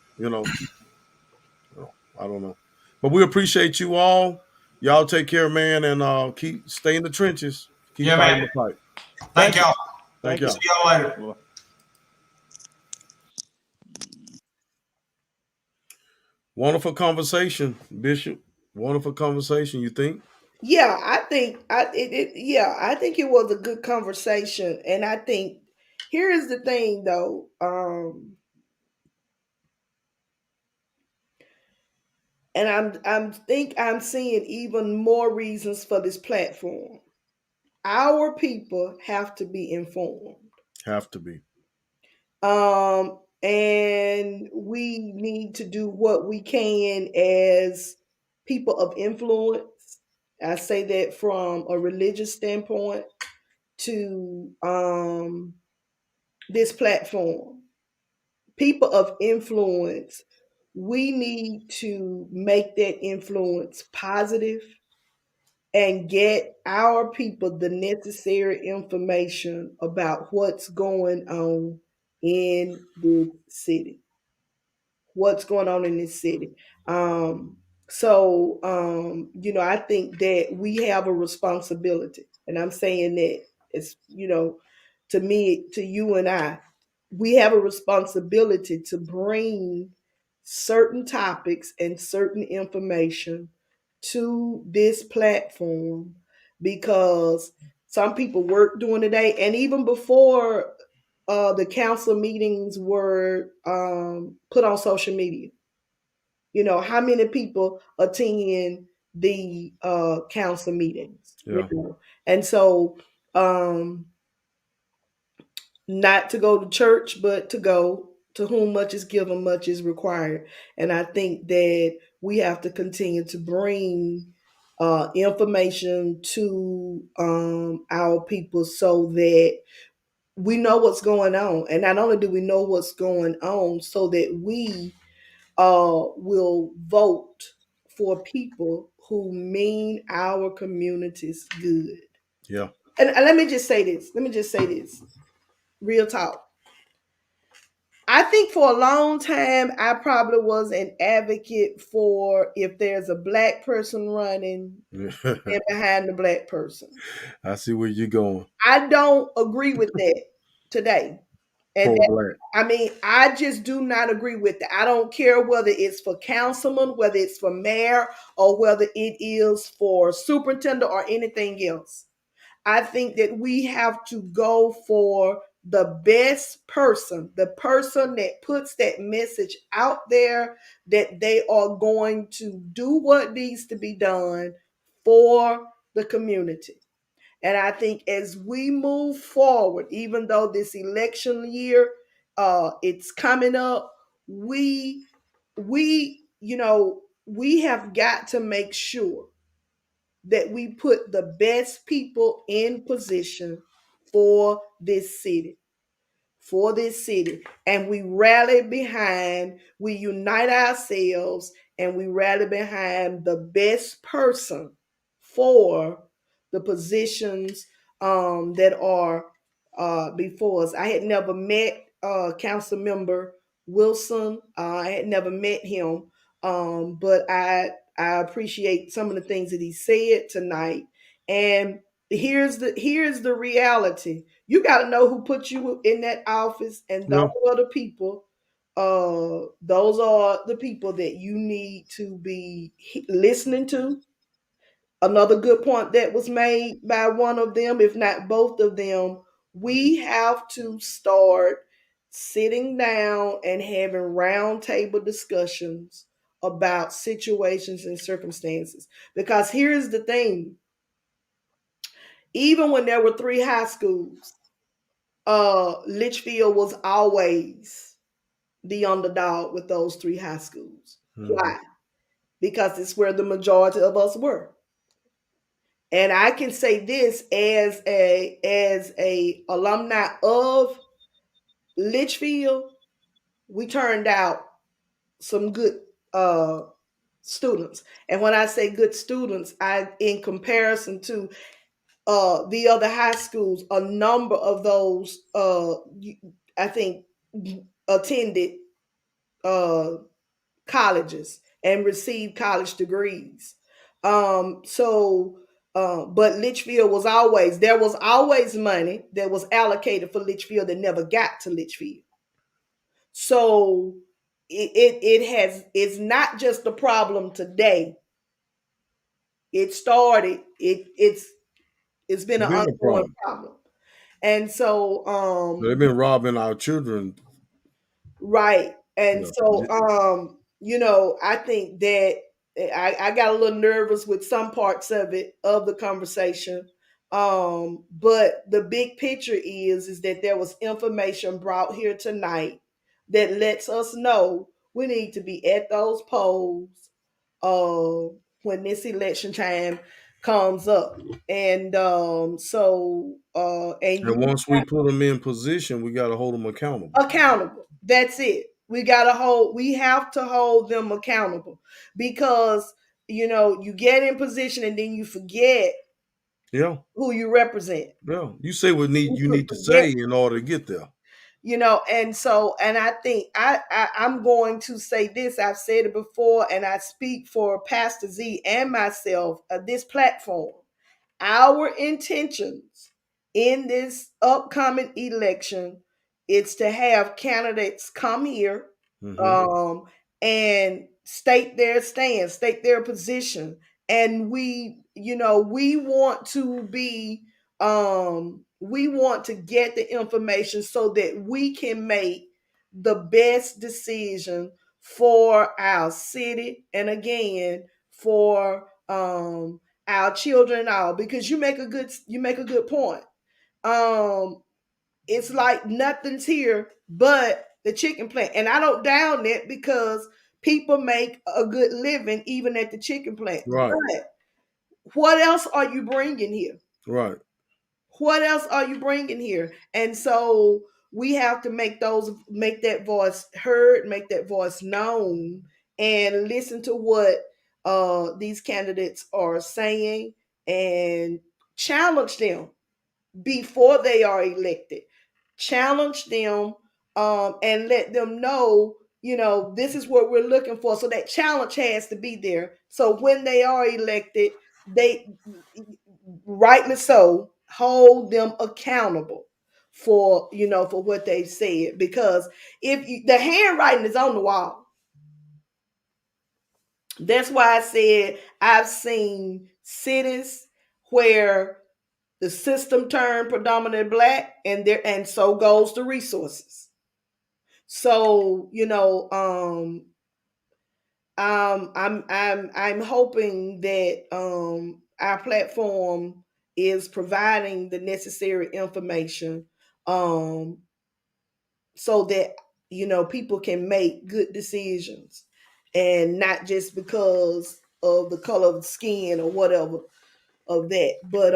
I don't know. But we appreciate you all. Y'all take care, man, and keep stay in the trenches. Keep Yeah, fighting man. the fight. Thank Thank you. y'all. Thank Thank you. See y'all. y'all later. Well, Wonderful conversation, Bishop. Wonderful conversation. You think? Yeah, I think I think it was a good conversation, and I think here is the thing though, and I'm seeing even more reasons for this platform. Our people have to be informed, Have to be. and we need to do what we can as people of influence. I say that from a religious standpoint to this platform. People of influence, we need to make that influence positive and get our people the necessary information about what's going on in the city. What's going on in this city. I think that we have a responsibility, and I'm saying that it's, to me, to you and I, we have a responsibility to bring certain topics and certain information to this platform because some people work during the day, and even before the council meetings were put on social media. How many people attend the council meetings? Yeah. And so, um, not to go to church, but to go to whom much is given, much is required. And I think that we have to continue to bring information to our people so that we know what's going on. And not only do we know what's going on, so that we will vote for people who mean our communities good. Yeah. And let me just say this. Real talk. I think for a long time, I probably was an advocate for if there's a black person running and behind the black person. I see where you're going. I don't agree with that today. And Pro black. I mean, I just do not agree with it. I don't care whether it's for councilman, whether it's for mayor, or whether it is for superintendent or anything else. I think that we have to go for the best person, the person that puts that message out there that they are going to do what needs to be done for the community. And I think as we move forward, even though this election year it's coming up, we have got to make sure that we put the best people in position for this city and we rally behind, we unite ourselves and we rally behind the best person for the positions that are before us. I had never met council member Wilson. I had never met him, but I appreciate some of the things that he said tonight. And here's the reality. You got to know who put you in that office, and those Yeah. are the people those are the people that you need to be listening to. Another good point that was made by one of them, if not both of them, we have to start sitting down and having roundtable discussions about situations and circumstances. Because here's the thing, even when there were three high schools, Litchfield was always the underdog with those three high schools. Why? Because it's where the majority of us were. And I can say this as a alumni of Litchfield, we turned out some good students. And when I say good students, I in comparison to the other high schools, a number of those I think attended uh, colleges and received college degrees. So, but Litchfield was always, there was always money that was allocated for Litchfield that never got to Litchfield. So it's not just a problem today. It started, it's been an Been a ongoing problem. problem. And so, They've been robbing our children. right. And Yeah. so, I think that I got a little nervous with some parts of it, of the conversation. But the big picture is that there was information brought here tonight that lets us know we need to be at those polls when this election time comes up. And and And you once we put them in position, we got to hold them accountable. accountable. That's it. We have to hold them accountable because you get in position and then you forget Yeah, who you represent. yeah. You say what you You need to forget, say in order to get there. and I think I'm going to say this. I've said it before, and I speak for Pastor Z and myself. This platform, our intentions in this upcoming election is to have candidates come here Hmm. um, and state their stand, state their position. And we want to be, we want to get the information so that we can make the best decision for our city and again for our children and all, because you make a good point. Um, it's like nothing's here but the chicken plant. And I don't down it because people make a good living even at the chicken plant. Right, But what else are you bringing here? right. What else are you bringing here? And so we have to make that voice heard, make that voice known, and listen to what these candidates are saying and challenge them before they are elected. Challenge them and let them know, this is what we're looking for. So that challenge has to be there. So when they are elected, they rightly so hold them accountable for what they've said. Because the handwriting is on the wall. That's why I said I've seen cities where the system turned predominantly black, and so goes the resources. So I'm hoping that our platform is providing the necessary information um, so that people can make good decisions, and not just because of the color of the skin or whatever of that, but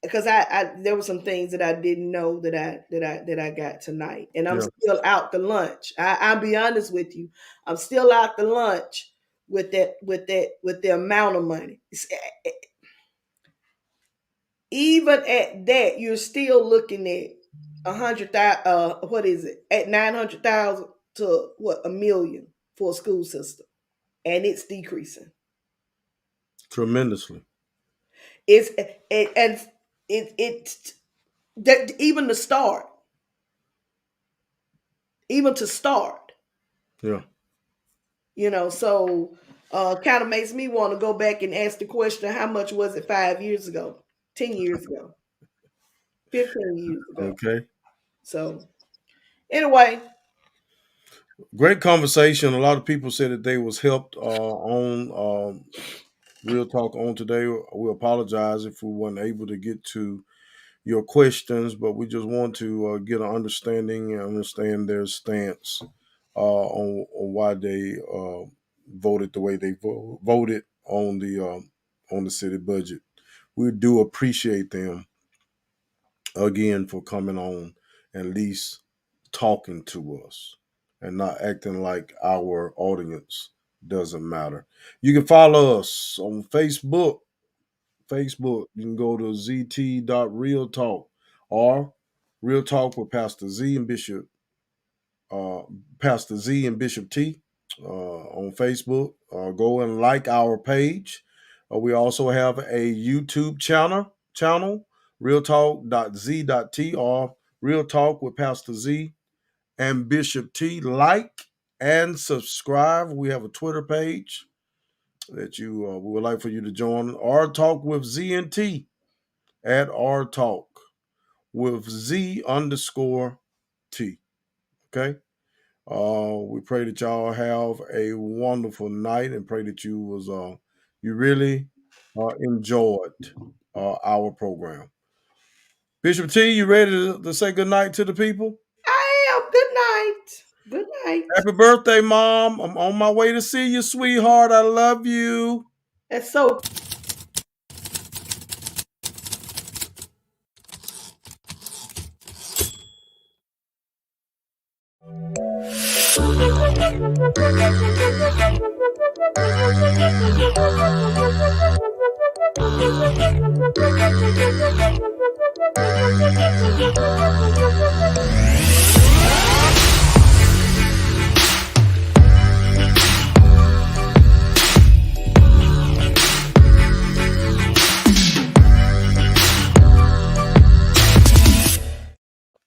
because there were some things that I didn't know that I got tonight, and I'm Yeah. still out to lunch. I'll be honest with you, I'm still out to lunch with the amount of money. Even at that, you're still looking at 100,000. What is it? At 900,000 to what, 1 million for a school system, and it's decreasing. Tremendously. It's and it's that even the start. even to start. Yeah. You know, so kind of makes me want to go back and ask the question, how much was it 5 years ago, 10 years ago, 15 years ago? Okay. So anyway. Great conversation. A lot of people said that they was helped on Real Talk on today. We apologize if we weren't able to get to your questions, but we just want to get an understanding and understand their stance on why they voted the way they voted on the city budget. We do appreciate them again for coming on and at least talking to us and not acting like our audience doesn't matter. You can follow us on Facebook. You can go to zt.realtalk or Real Talk with Pastor Z and Bishop Pastor Z and Bishop T on Facebook. Go and like our page. We also have a YouTube channel realtalk.z.t or Real Talk with Pastor Z and Bishop T. Like and subscribe. We have a Twitter page that we would like for you to join. Or Talk with Z and T at R Talk with Z_T. Okay. We pray that y'all have a wonderful night and pray that you really enjoyed our program. Bishop T, you ready to say good night to the people? I am. Good night. Good night. Happy birthday, Mom. I'm on my way to see you, sweetheart. I love you. That's so